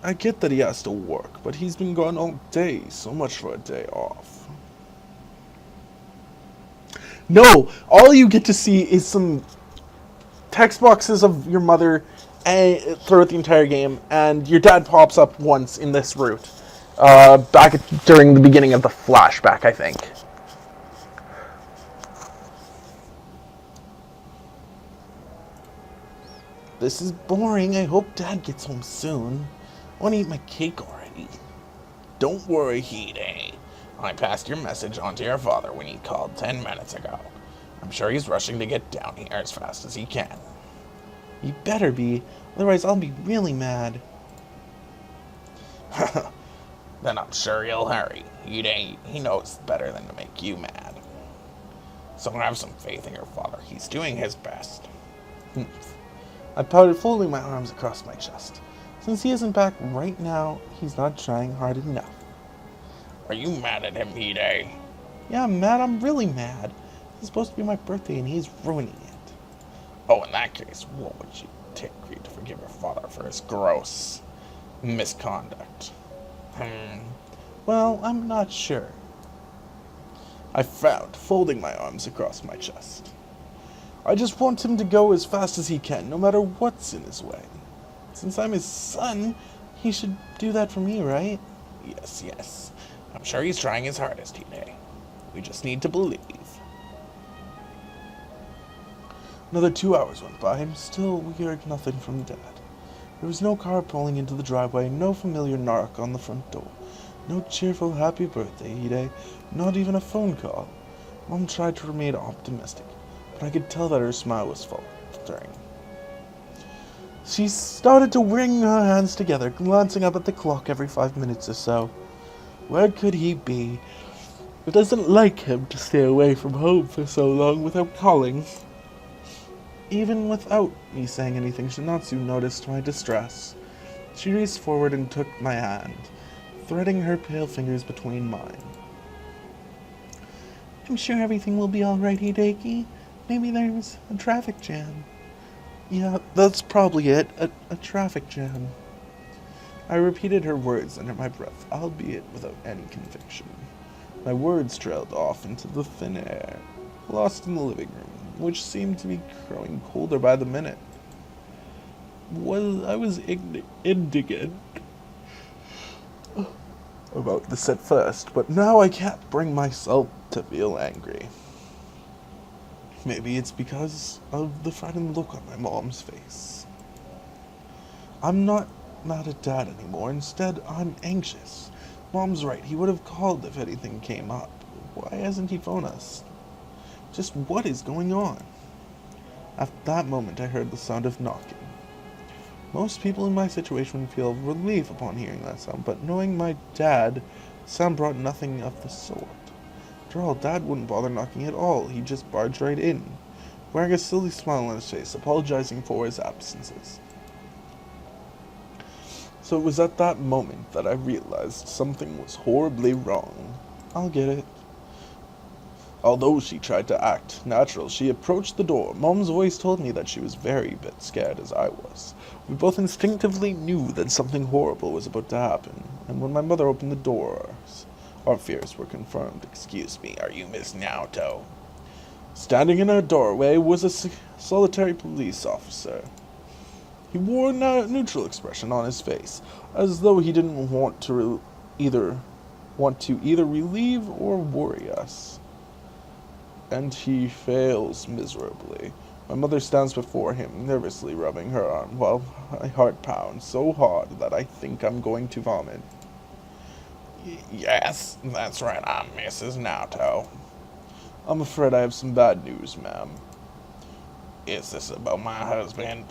I get that he has to work, but he's been gone all day, so much for a day off. No! All you get to see is some text boxes of your mother throughout the entire game, and your dad pops up once in this route. Back during the beginning of the flashback, I think. This is boring. I hope Dad gets home soon. I want to eat my cake already. Don't worry, Hide. I passed your message on to your father when he called 10 minutes ago. I'm sure he's rushing to get down here as fast as he can. You better be, otherwise I'll be really mad. Then I'm sure he'll hurry. He knows better than to make you mad. So have some faith in your father. He's doing his best. I pouted, folding my arms across my chest. Since he isn't back right now, he's not trying hard enough. Are you mad at him, Hide? Yeah, I'm mad. I'm really mad. It's supposed to be my birthday and he's ruining it. Oh, in that case, what would you take for you to forgive your father for his gross misconduct? Well, I'm not sure. I frowned, folding my arms across my chest. I just want him to go as fast as he can, no matter what's in his way. Since I'm his son, he should do that for me, right? Yes. I'm sure he's trying his hardest, Hide. We just need to believe. Another 2 hours went by, and still we heard nothing from Dad. There was no car pulling into the driveway, no familiar knock on the front door, no cheerful happy birthday, Hide, not even a phone call. Mom tried to remain optimistic, but I could tell that her smile was faltering. She started to wring her hands together, glancing up at the clock every 5 minutes or so. Where could he be? It doesn't like him to stay away from home for so long without calling. Even without me saying anything, Cinatsu noticed my distress. She reached forward and took my hand, threading her pale fingers between mine. I'm sure everything will be alright, Hideki. Maybe there's a traffic jam. Yeah, that's probably it. A traffic jam. I repeated her words under my breath, albeit without any conviction. My words trailed off into the thin air, lost in the living room, which seemed to be growing colder by the minute. I was indignant about this at first, but now I can't bring myself to feel angry. Maybe it's because of the frightened look on my mom's face. I'm not mad at Dad anymore. Instead, I'm anxious. Mom's right. He would have called if anything came up. Why hasn't he phoned us? Just what is going on? At that moment, I heard the sound of knocking. Most people in my situation would feel relief upon hearing that sound, but knowing my dad, the sound brought nothing of the sort. After all, Dad wouldn't bother knocking at all. He'd just barge right in, wearing a silly smile on his face, apologizing for his absences. So it was at that moment that I realized something was horribly wrong. I'll get it. Although she tried to act natural, she approached the door. Mom's voice told me that she was very bit scared as I was. We both instinctively knew that something horrible was about to happen, and when my mother opened the doors, our fears were confirmed. Excuse me, are you Miss Naoto? Standing in her doorway was a solitary police officer. He wore a neutral expression on his face, as though he didn't want to either relieve or worry us. And he fails miserably. My mother stands before him, nervously rubbing her arm, while my heart pounds so hard that I think I'm going to vomit. Yes, that's right, I'm Mrs. Naoto. I'm afraid I have some bad news, ma'am. Is this about my husband?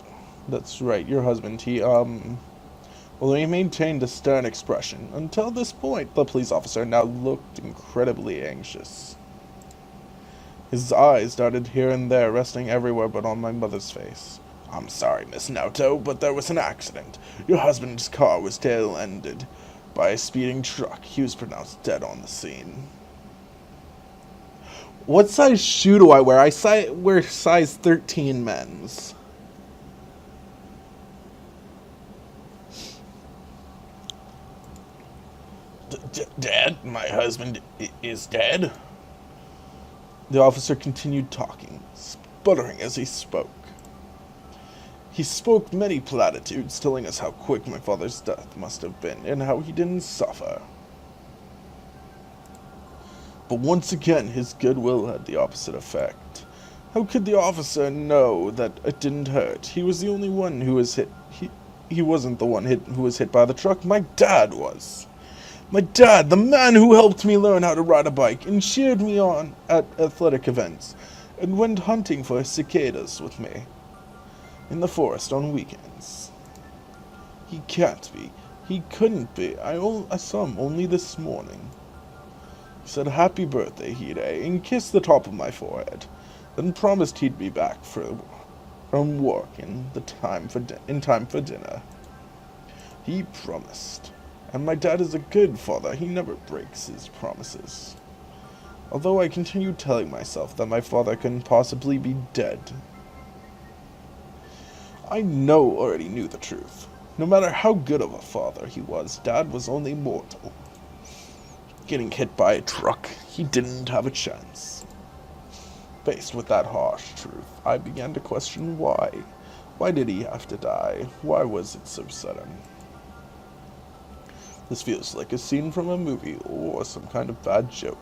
That's right, your husband, well, he maintained a stern expression. Until this point, the police officer now looked incredibly anxious. His eyes darted here and there, resting everywhere but on my mother's face. I'm sorry, Miss Naoto, but there was an accident. Your husband's car was tail-ended by a speeding truck. He was pronounced dead on the scene. What size shoe do I wear? I wear size 13 men's. Dead? My husband is dead? The officer continued talking, sputtering as he spoke. He spoke many platitudes, telling us how quick my father's death must have been, and how he didn't suffer. But once again, his goodwill had the opposite effect. How could the officer know that it didn't hurt? He was the only one who was hit. He wasn't the one who was hit by the truck. My dad was. My dad, the man who helped me learn how to ride a bike and cheered me on at athletic events and went hunting for cicadas with me in the forest on weekends. He can't be. He couldn't be. I saw him only this morning. He said happy birthday, Hide, and kissed the top of my forehead, then promised he'd be back from work in time for dinner. He promised. And my dad is a good father. He never breaks his promises. Although I continued telling myself that my father couldn't possibly be dead. I already knew the truth. No matter how good of a father he was, Dad was only mortal. Getting hit by a truck, he didn't have a chance. Faced with that harsh truth, I began to question why. Why did he have to die? Why was it so sudden? This feels like a scene from a movie or some kind of bad joke.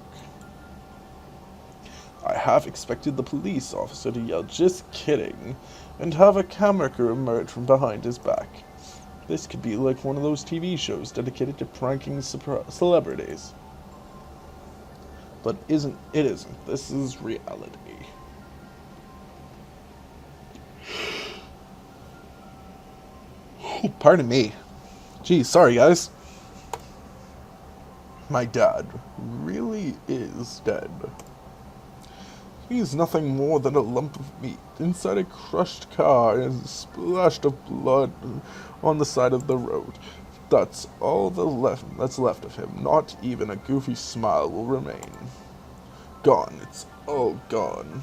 I half expected the police officer to yell, "Just kidding," and have a camera crew emerge from behind his back. This could be like one of those TV shows dedicated to pranking celebrities. But it isn't. This is reality. Oh, pardon me. Geez, sorry guys. My dad really is dead. He's nothing more than a lump of meat inside a crushed car and splashed of blood on the side of the road. That's all that's left of him. Not even a goofy smile will remain. Gone. It's all gone.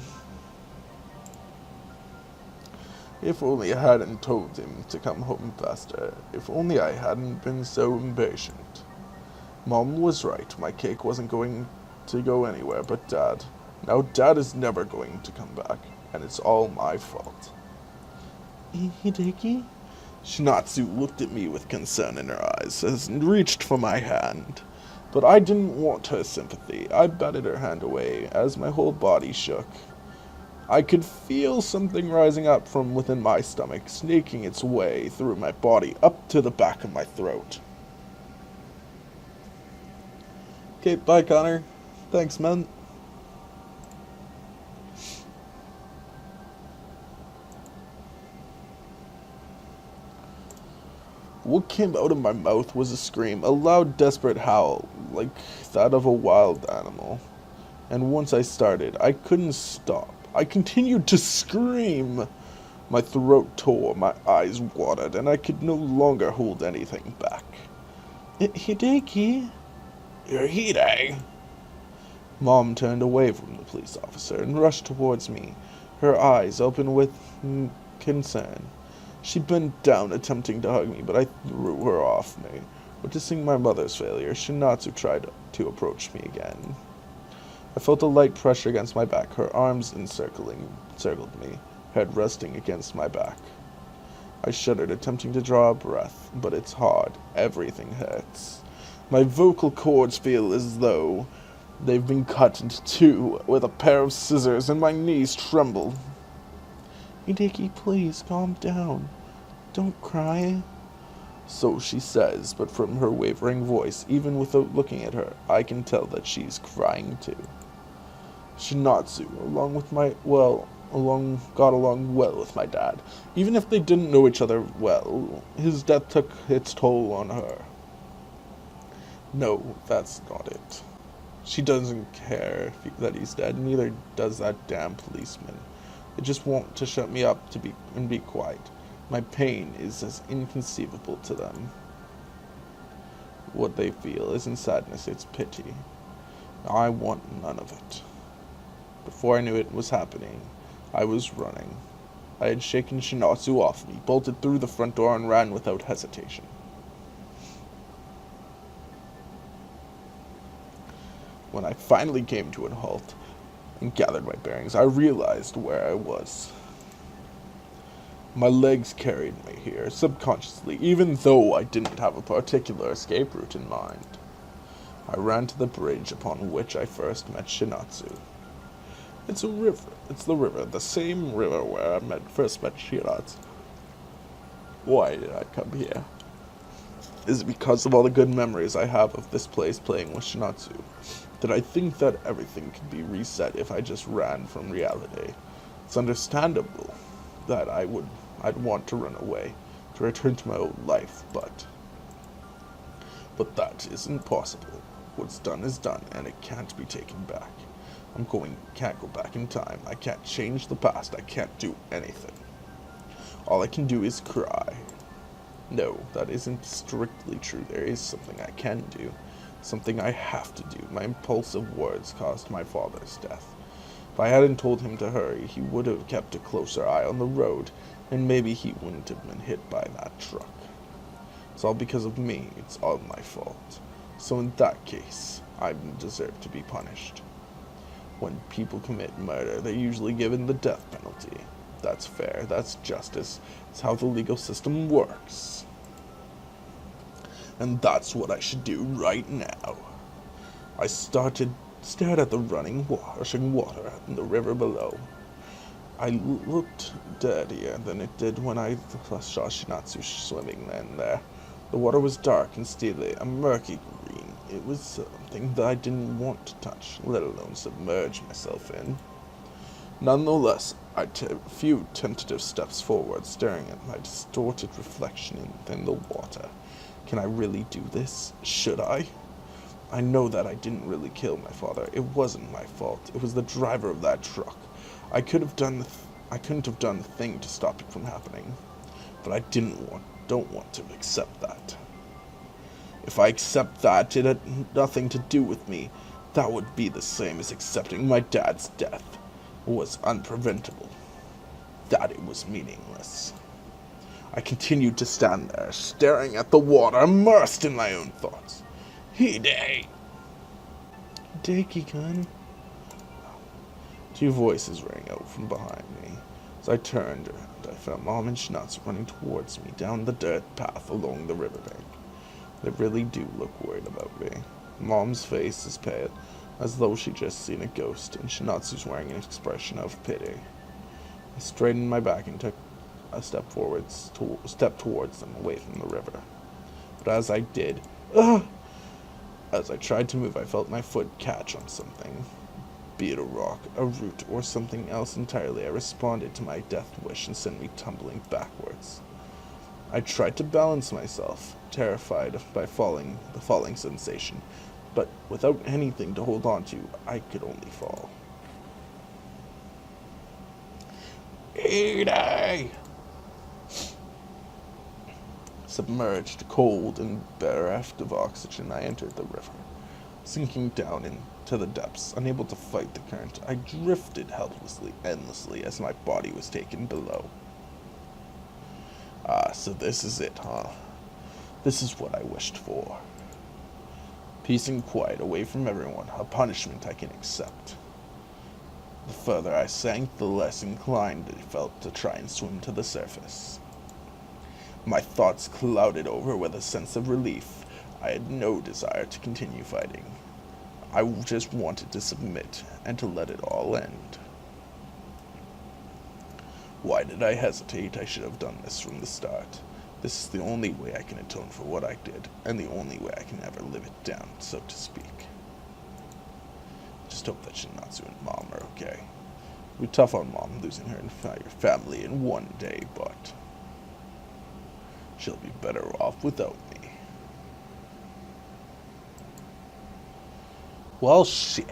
If only I hadn't told him to come home faster. If only I hadn't been so impatient. Mom was right. My cake wasn't going to go anywhere but Dad. Now Dad is never going to come back, and it's all my fault. Hideki? Cinatsu looked at me with concern in her eyes and reached for my hand. But I didn't want her sympathy. I batted her hand away as my whole body shook. I could feel something rising up from within my stomach, snaking its way through my body up to the back of my throat. Okay, bye Connor. Thanks, man. What came out of my mouth was a scream, a loud, desperate howl, like that of a wild animal. And once I started, I couldn't stop. I continued to scream. My throat tore, my eyes watered, and I could no longer hold anything back. Hideki? Hide. Mom turned away from the police officer and rushed towards me, her eyes open with concern. She bent down, attempting to hug me, but I threw her off me. Witnessing my mother's failure, Cinatsu tried to approach me again. I felt a light pressure against my back, her arms encircled me, head resting against my back. I shuddered, attempting to draw a breath, but it's hard. Everything hurts. My vocal cords feel as though they've been cut into two with a pair of scissors, and my knees tremble. Hideki, please, calm down. Don't cry. So she says, but from her wavering voice, even without looking at her, I can tell that she's crying too. Cinatsu, got along well with my dad. Even if they didn't know each other well, his death took its toll on her. No, that's not it. She doesn't care that he's dead, neither does that damn policeman. They just want to shut me up and be quiet. My pain is as inconceivable to them. What they feel isn't sadness, it's pity. I want none of it. Before I knew it was happening, I was running. I had shaken Cinatsu off me, bolted through the front door, and ran without hesitation. When I finally came to a halt and gathered my bearings, I realized where I was. My legs carried me here, subconsciously, even though I didn't have a particular escape route in mind. I ran to the bridge upon which I first met Cinatsu. It's a river. It's the river. The same river where I first met Shiratsu. Why did I come here? Is it because of all the good memories I have of this place playing with Shinatsu? Did I think that everything could be reset if I just ran from reality? It's understandable that I'd want to run away, to return to my old life, but that isn't possible. What's done is done, and it can't be taken back. Can't go back in time. I can't change the past. I can't do anything. All I can do is cry. No, that isn't strictly true. There is something I can do. Something I have to do. My impulsive words caused my father's death. If I hadn't told him to hurry, he would have kept a closer eye on the road, and maybe he wouldn't have been hit by that truck. It's all because of me. It's all my fault. So in that case, I deserve to be punished. When people commit murder, they're usually given the death penalty. That's fair. That's justice. It's how the legal system works. And that's what I should do right now. I stared at the rushing water in the river below. I looked dirtier than it did when I saw Shinatsu swimming in there. The water was dark and steely, a murky green. It was something that I didn't want to touch, let alone submerge myself in. Nonetheless, I took a few tentative steps forward, staring at my distorted reflection in the water. Can I really do this? Should I? I know that I didn't really kill my father. It wasn't my fault. It was the driver of that truck. I couldn't have done the thing to stop it from happening. But I don't want to accept that. If I accept that it had nothing to do with me, that would be the same as accepting my dad's death was unpreventable. That it was meaningless. I continued to stand there, staring at the water, immersed in my own thoughts. Hide! Hideki-kun. Two voices rang out from behind me. As I turned around, I found Mom and Shinatsu running towards me down the dirt path along the riverbank. They really do look worried about me. Mom's face is pale, as though she'd just seen a ghost, and Shinatsu's wearing an expression of pity. I straightened my back and took a step towards them, away from the river. But as I did, as I tried to move, I felt my foot catch on something. Be it a rock, a root, or something else entirely, I responded to my death wish and sent me tumbling backwards. I tried to balance myself, terrified by the falling sensation, but without anything to hold on to, I could only fall. Hide! Submerged, cold, and bereft of oxygen, I entered the river. Sinking down into the depths, unable to fight the current, I drifted helplessly, endlessly, as my body was taken below. Ah, so this is it, huh? This is what I wished for. Peace and quiet, away from everyone, a punishment I can accept. The further I sank, the less inclined I felt to try and swim to the surface. My thoughts clouded over with a sense of relief. I had no desire to continue fighting. I just wanted to submit and to let it all end. Why did I hesitate? I should have done this from the start. This is the only way I can atone for what I did, and the only way I can ever live it down, so to speak. Just hope that Shinatsu and Mom are okay. It'll be tough on Mom losing her entire family in one day, but she'll be better off without me. Well, shit.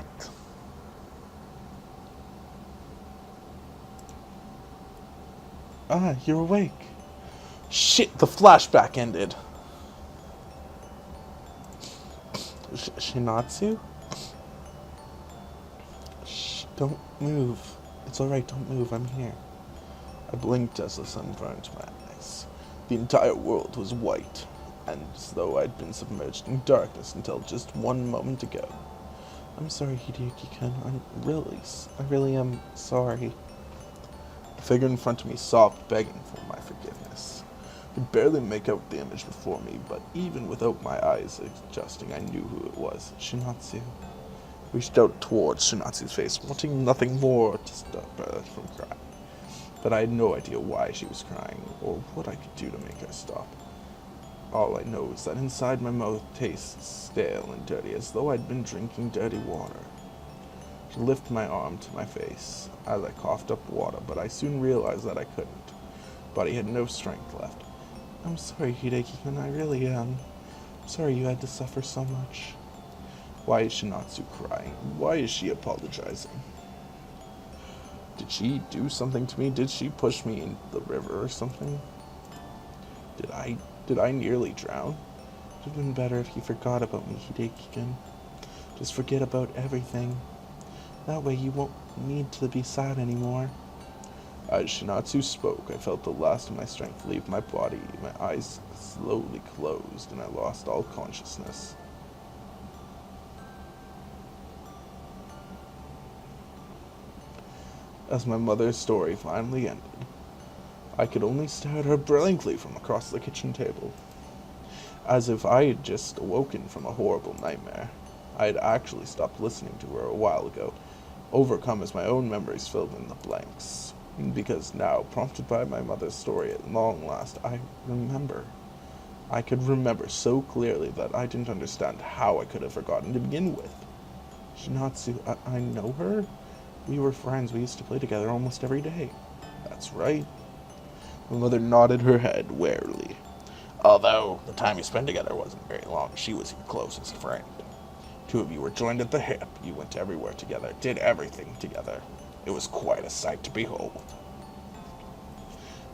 Ah, you're awake. Shit, the flashback ended. Shinatsu? Shh, don't move. It's alright, don't move, I'm here. I blinked as the sun burned my eyes. The entire world was white, and as though I'd been submerged in darkness until just one moment ago. I'm sorry, Hideki-kun. I really am sorry. The figure in front of me sobbed, begging for my forgiveness. I could barely make out the image before me, but even without my eyes adjusting, I knew who it was. Shinatsu. reached out towards Shinatsu's face, wanting nothing more to stop her from crying. But I had no idea why she was crying, or what I could do to make her stop. All I know is that inside my mouth tastes stale and dirty, as though I'd been drinking dirty water. She lifted my arm to my face as I coughed up water, but I soon realized that I couldn't. Body had no strength left. I'm sorry, Hideki-kun, I really am. I'm sorry you had to suffer so much. Why is Shinatsu crying? Why is she apologizing? Did she do something to me? Did she push me into the river or something? Did I nearly drown? It would have been better if you forgot about me, Hideki-kun. Just forget about everything. That way you won't need to be sad anymore. As Shinatsu spoke, I felt the last of my strength leave my body. My eyes slowly closed, and I lost all consciousness. As my mother's story finally ended, I could only stare at her blankly from across the kitchen table, as if I had just awoken from a horrible nightmare. I had actually stopped listening to her a while ago, overcome as my own memories filled in the blanks. Because now, prompted by my mother's story at long last, I remember. I could remember so clearly that I didn't understand how I could have forgotten to begin with. Shinatsu, I know her? We were friends. We used to play together almost every day. That's right. My mother nodded her head warily. Although the time you spent together wasn't very long, she was your closest friend. Two of you were joined at the hip. You went everywhere together, did everything together. It was quite a sight to behold.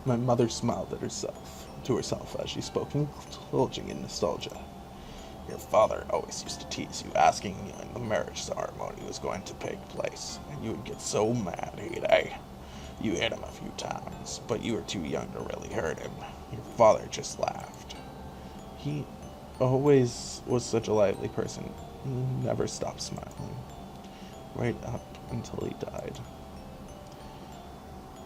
My mother smiled to herself as she spoke, indulging in nostalgia. Your father always used to tease you, asking you when the marriage ceremony was going to take place, and you would get so mad, Hide. You hit him a few times, but you were too young to really hurt him. Your father just laughed. He always was such a lively person. He never stopped smiling, right up until he died.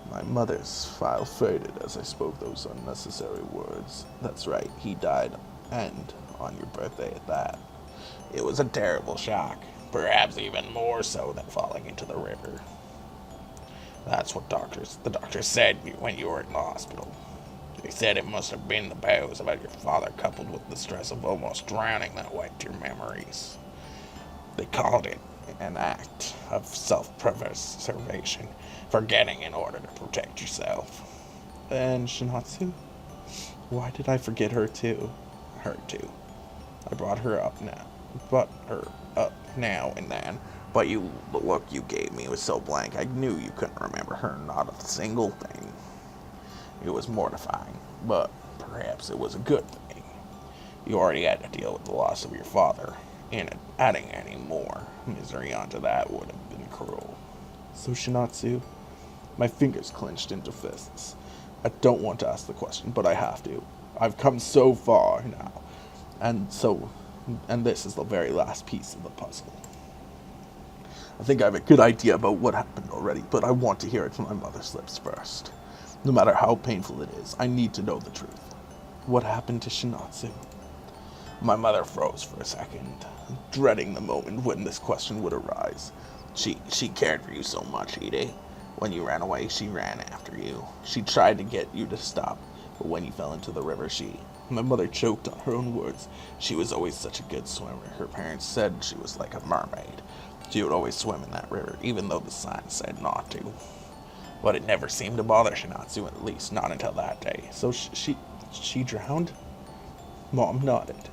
My mother's smile faded as I spoke those unnecessary words. That's right, he died, and on your birthday at that. It was a terrible shock, perhaps even more so than falling into the river. That's what the doctors said when you were in the hospital. They said it must have been the boughs about your father coupled with the stress of almost drowning that wiped your memories. They called it an act of self-preservation, forgetting in order to protect yourself. And Shinatsu? Why did I forget her too? Her too. I brought her up now and then, but the look you gave me was so blank I knew you couldn't remember her, not a single thing. It was mortifying, but perhaps it was a good thing. You already had to deal with the loss of your father, and adding any more misery onto that would have been cruel. So Shinatsu, my fingers clenched into fists. I don't want to ask the question, but I have to. I've come so far now, and this is the very last piece of the puzzle. I think I have a good idea about what happened already, but I want to hear it from my mother's lips first. No matter how painful it is, I need to know the truth. What happened to Shinatsu? My mother froze for a second, dreading the moment when this question would arise. She cared for you so much, Hide. When you ran away, she ran after you. She tried to get you to stop, but when you fell into the river, My mother choked on her own words. She was always such a good swimmer. Her parents said she was like a mermaid. She would always swim in that river, even though the sign said not to. But it never seemed to bother Cinatsu, at least not until that day. So she drowned? Mom nodded.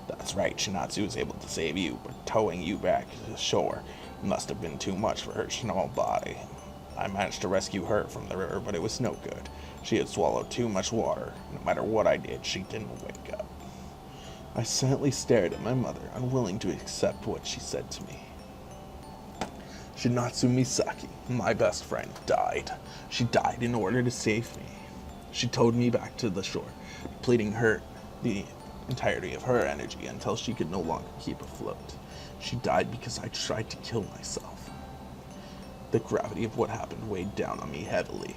That's right, Cinatsu was able to save you, but towing you back to the shore must have been too much for her small body. I managed to rescue her from the river, but it was no good. She had swallowed too much water. No matter what I did, she didn't wake up. I silently stared at my mother, unwilling to accept what she said to me. Shinatsu Misaki, my best friend, died. She died in order to save me. She towed me back to the shore, depleting the entirety of her energy until she could no longer keep afloat. She died because I tried to kill myself. The gravity of what happened weighed down on me heavily.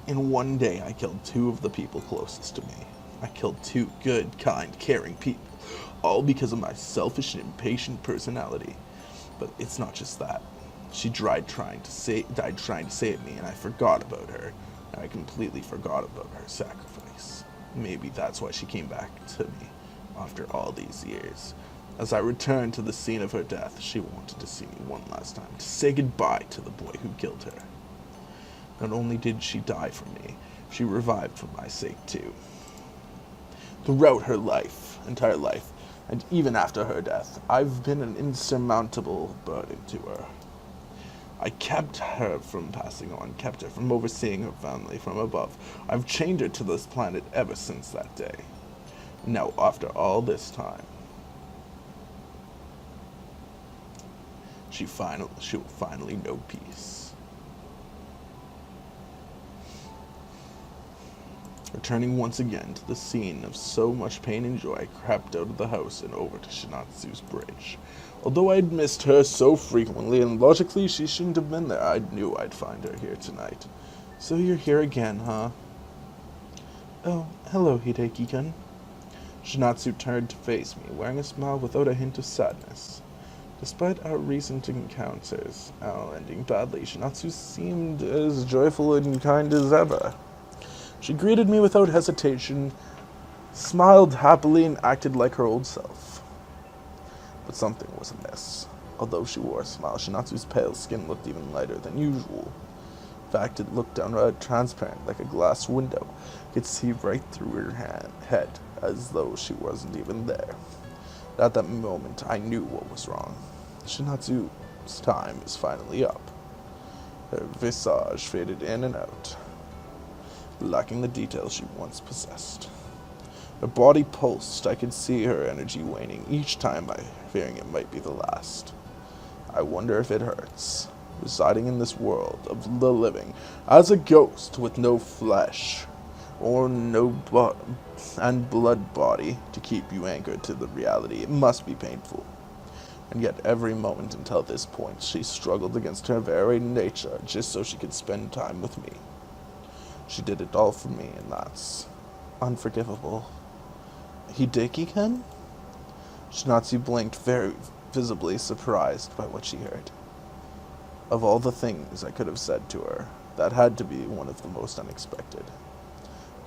In one day, I killed two of the people closest to me. I killed two good, kind, caring people, all because of my selfish and impatient personality. But it's not just that. She died trying to save me, and I forgot about her. I completely forgot about her sacrifice. Maybe that's why she came back to me after all these years. As I returned to the scene of her death, she wanted to see me one last time, to say goodbye to the boy who killed her. Not only did she die for me, she revived for my sake too. Throughout her entire life, and even after her death, I've been an insurmountable burden to her. I kept her from passing on, kept her from overseeing her family from above. I've chained her to this planet ever since that day. Now, after all this time, she will finally know peace. Returning once again to the scene of so much pain and joy, I crept out of the house and over to Cinatsu's bridge. Although I'd missed her so frequently, and logically she shouldn't have been there, I knew I'd find her here tonight. So you're here again, huh? Oh, hello, Hideki-kun. Cinatsu turned to face me, wearing a smile without a hint of sadness. Despite our recent encounters, all ending badly, Cinatsu seemed as joyful and kind as ever. She greeted me without hesitation, smiled happily, and acted like her old self. But something was amiss. Although she wore a smile, Cinatsu's pale skin looked even lighter than usual. In fact, it looked downright transparent, like a glass window. I could see right through her head, as though she wasn't even there. At that moment, I knew what was wrong. Cinatsu's time is finally up. Her visage faded in and out, lacking the details she once possessed. Her body pulsed. I could see her energy waning each time, fearing it might be the last. I wonder if it hurts, residing in this world of the living, as a ghost with no flesh, or no blood body to keep you anchored to the reality. It must be painful. And yet every moment until this point, she struggled against her very nature just so she could spend time with me. She did it all for me, and that's unforgivable. Hideki-kun? Cinatsu blinked, very visibly surprised by what she heard. Of all the things I could have said to her, that had to be one of the most unexpected.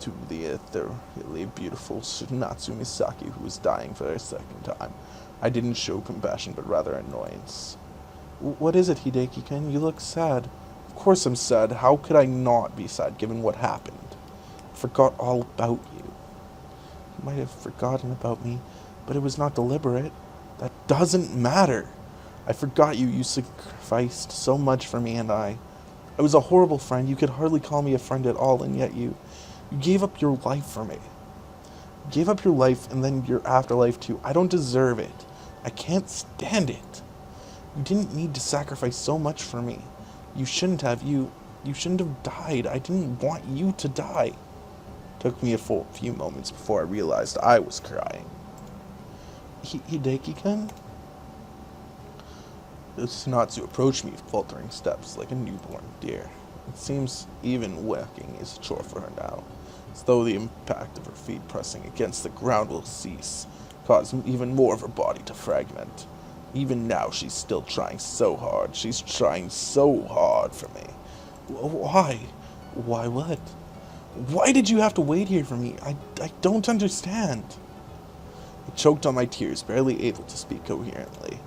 To the ethereally beautiful Cinatsu Misaki, who was dying for a second time, I didn't show compassion, but rather annoyance. What is it, Hideki-kun? You look sad. Of course I'm sad. How could I not be sad, given what happened? I forgot all about you. You might have forgotten about me, but it was not deliberate. That doesn't matter. I forgot you. You sacrificed so much for me, and I was a horrible friend. You could hardly call me a friend at all, and yet you gave up your life for me. You gave up your life and then your afterlife too. I don't deserve it. I can't stand it. You didn't need to sacrifice so much for me. You shouldn't have. You shouldn't have died. I didn't want you to die. It took me a few moments before I realized I was crying. Hideki-kun? Cinatsu approached me with faltering steps like a newborn deer. It seems even walking is a chore for her now, as though the impact of her feet pressing against the ground will cease, cause even more of her body to fragment. Even now, she's still trying so hard. She's trying so hard for me. Why? Why what? Why did you have to wait here for me? I don't understand. I choked on my tears, barely able to speak coherently.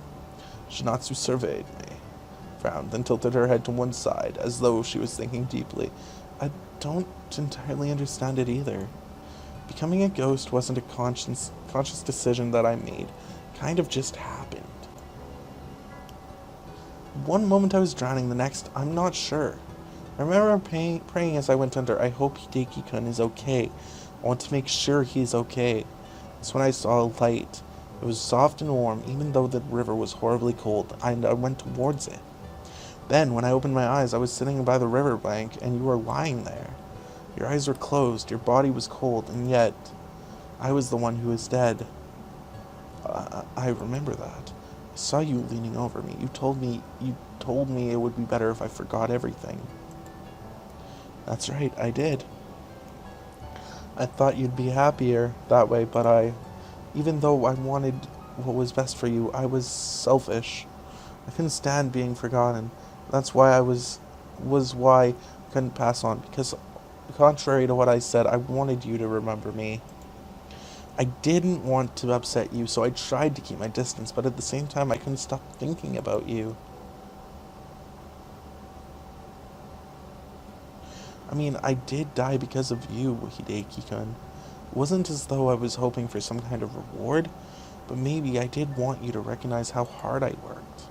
Cinatsu surveyed me, frowned, then tilted her head to one side, as though she was thinking deeply. I don't entirely understand it either. Becoming a ghost wasn't a conscious decision that I made. It kind of just happened. One moment I was drowning, the next, I'm not sure. I remember praying as I went under, I hope Hideki-kun is okay. I want to make sure he's okay. That's when I saw a light. It was soft and warm, even though the river was horribly cold, and I went towards it. Then, when I opened my eyes, I was sitting by the riverbank, and you were lying there. Your eyes were closed, your body was cold, and yet, I was the one who was dead. I remember that. I saw you leaning over me. You told me it would be better if I forgot everything. That's right, I did. I thought you'd be happier that way, but I Even though I wanted what was best for you, I was selfish. I couldn't stand being forgotten. That's why why I couldn't pass on, because contrary to what I said, I wanted you to remember me. I didn't want to upset you, so I tried to keep my distance, but at the same time, I couldn't stop thinking about you. I mean, I did die because of you, Hideki-kun. It wasn't as though I was hoping for some kind of reward, but maybe I did want you to recognize how hard I worked.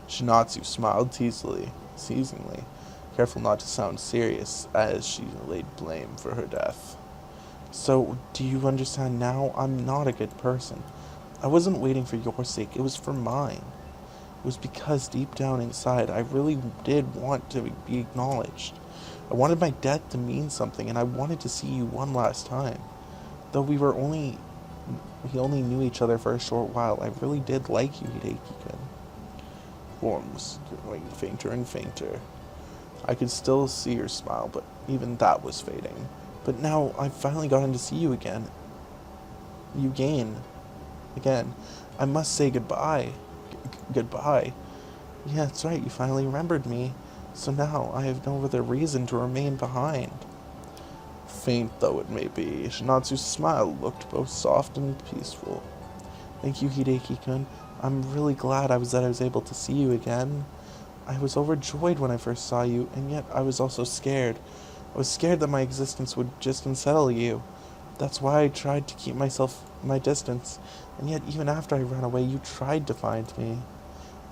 Shinatsu smiled teasingly, careful not to sound serious as she laid blame for her death. So, do you understand now? I'm not a good person. I wasn't waiting for your sake, it was for mine. It was because deep down inside, I really did want to be acknowledged. I wanted my death to mean something, and I wanted to see you one last time. Though we only knew each other for a short while, I really did like you, Hideki-kun. Form was growing fainter and fainter. I could still see her smile, but even that was fading. But now I've finally gotten to see you again. Again. I must say goodbye. Goodbye. Yeah, that's right, you finally remembered me. So now I have no other reason to remain behind. Faint though it may be, Shinatsu's smile looked both soft and peaceful. Thank you, Hideki-kun. I'm really glad I was able to see you again. I was overjoyed when I first saw you, and yet I was also scared. I was scared that my existence would just unsettle you. That's why I tried to keep my distance, and yet even after I ran away, you tried to find me.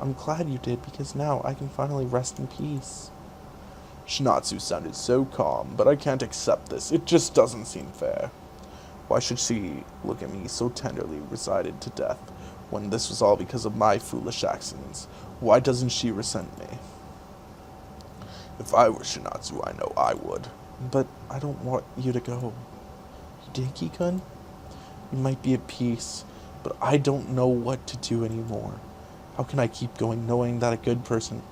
I'm glad you did, because now I can finally rest in peace. Shinatsu sounded so calm, but I can't accept this. It just doesn't seem fair. Why should she look at me so tenderly resigned to death, when this was all because of my foolish actions? Why doesn't she resent me? If I were Shinatsu, I know I would. But I don't want you to go. Hideki-kun? You might be at peace, but I don't know what to do anymore. How can I keep going knowing that a good person,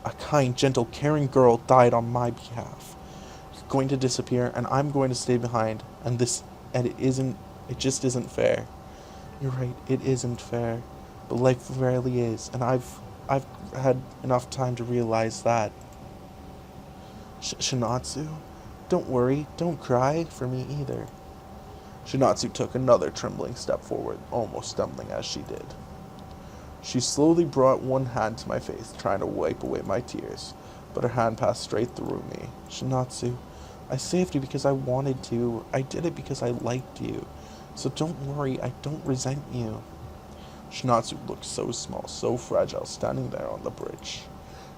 a kind, gentle, caring girl died on my behalf? You're going to disappear, and I'm going to stay behind, and it just isn't fair. You're right, it isn't fair, but life rarely is, and I've had enough time to realize that. Shinatsu, don't worry, don't cry for me either. Shinatsu took another trembling step forward, almost stumbling as she did. She slowly brought one hand to my face, trying to wipe away my tears, but her hand passed straight through me. Shinatsu, I saved you because I wanted to. I did it because I liked you. So don't worry, I don't resent you. Shinatsu looked so small, so fragile, standing there on the bridge.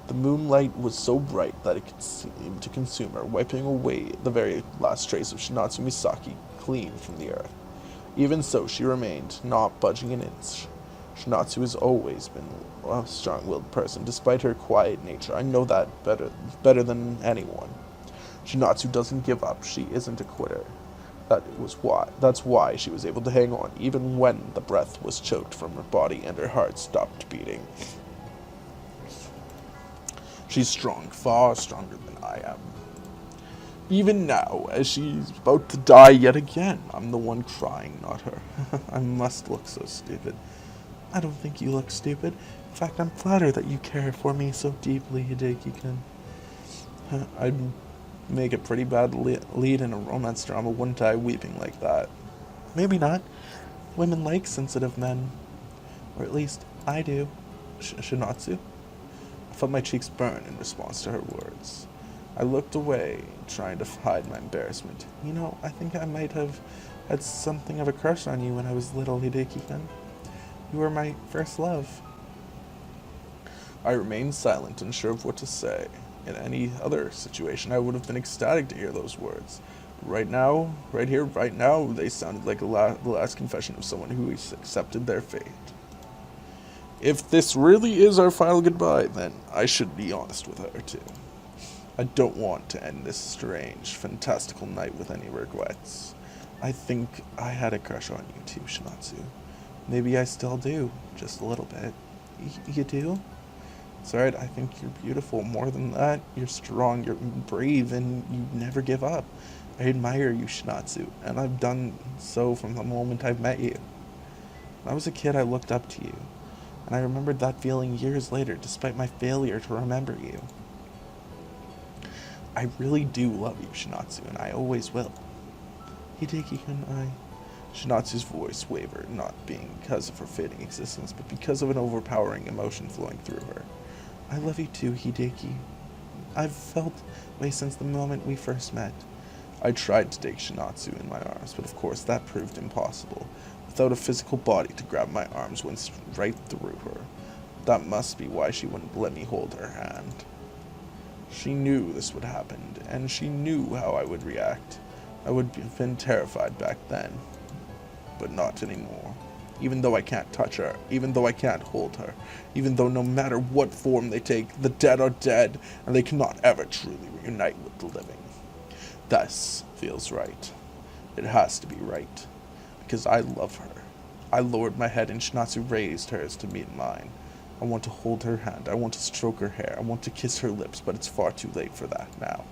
The moonlight was so bright that it could seem to consume her, wiping away the very last trace of Shinatsu Misaki clean from the earth. Even so, she remained, not budging an inch. Shinatsu has always been a strong-willed person, despite her quiet nature. I know that better than anyone. Shinatsu doesn't give up. She isn't a quitter. That's why she was able to hang on, even when the breath was choked from her body and her heart stopped beating. She's strong, far stronger than I am. Even now, as she's about to die yet again, I'm the one crying, not her. I must look so stupid. I don't think you look stupid. In fact, I'm flattered that you care for me so deeply, Hideki-kun. I'd make a pretty bad lead in a romance drama, wouldn't I, weeping like that? Maybe not. Women like sensitive men. Or at least, I do. Shinatsu? I felt my cheeks burn in response to her words. I looked away, trying to hide my embarrassment. You know, I think I might have had something of a crush on you when I was little, Hideki-kun. You were my first love. I remained silent, unsure of what to say. In any other situation, I would have been ecstatic to hear those words. Right now, right here, right now, they sounded like the last confession of someone who has accepted their fate. If this really is our final goodbye, then I should be honest with her, too. I don't want to end this strange, fantastical night with any regrets. I think I had a crush on you, too, Shinatsu. Maybe I still do, just a little bit. You do? It's alright, I think you're beautiful. More than that, you're strong, you're brave, and you never give up. I admire you, Shinatsu, and I've done so from the moment I've met you. When I was a kid, I looked up to you, and I remembered that feeling years later, despite my failure to remember you. I really do love you, Shinatsu, and I always will. Hideki and I... Shinatsu's voice wavered, not being because of her fading existence, but because of an overpowering emotion flowing through her. I love you too, Hideki. I've felt way since the moment we first met. I tried to take Shinatsu in my arms, but of course that proved impossible. Without a physical body to grab my arms went right through her. That must be why she wouldn't let me hold her hand. She knew this would happen, and she knew how I would react. I would have been terrified back then, but not anymore. Even though I can't touch her, even though I can't hold her, even though no matter what form they take, the dead are dead, and they cannot ever truly reunite with the living. This feels right. It has to be right, because I love her. I lowered my head and Shinatsu raised hers to meet mine. I want to hold her hand, I want to stroke her hair, I want to kiss her lips, but it's far too late for that now.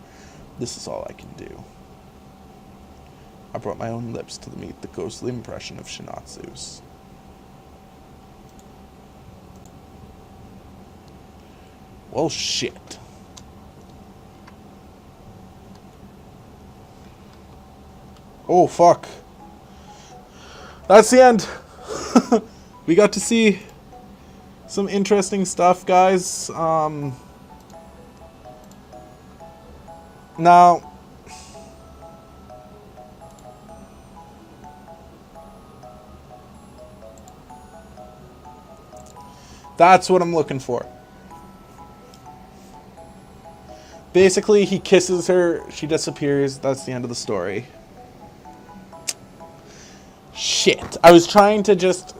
This is all I can do. I brought my own lips to meet the ghostly impression of Shinatsu's. Well, shit. Oh, fuck. That's the end. We got to see some interesting stuff, guys. Now, that's what I'm looking for. Basically, he kisses her, she disappears, that's the end of the story. Shit. I was trying to just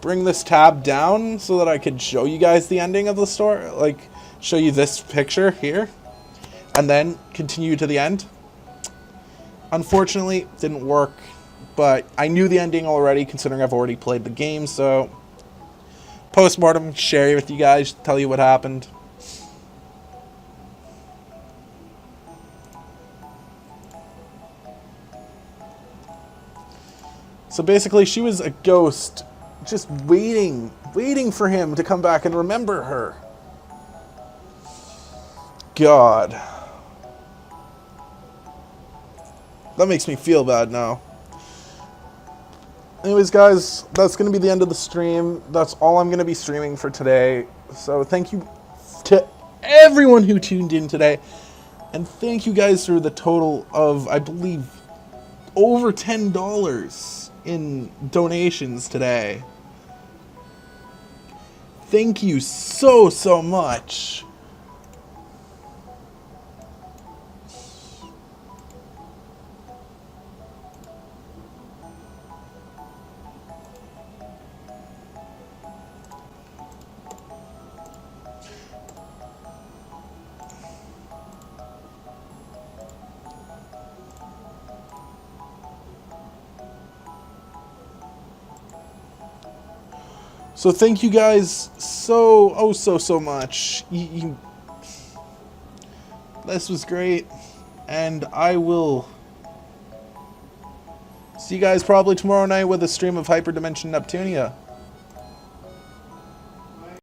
bring this tab down so that I could show you guys the ending of the story, like, show you this picture here, and then continue to the end. Unfortunately, it didn't work, but I knew the ending already, considering I've already played the game, so post-mortem, share it with you guys, tell you what happened. So basically, she was a ghost, just waiting for him to come back and remember her. God. That makes me feel bad now. Anyways, guys, that's going to be the end of the stream. That's all I'm going to be streaming for today. So thank you to everyone who tuned in today. And thank you guys for the total of, I believe, over $10 in donations today. Thank you so much. So thank you guys so much. This was great. And I will see you guys probably tomorrow night with a stream of Hyperdimension Neptunia.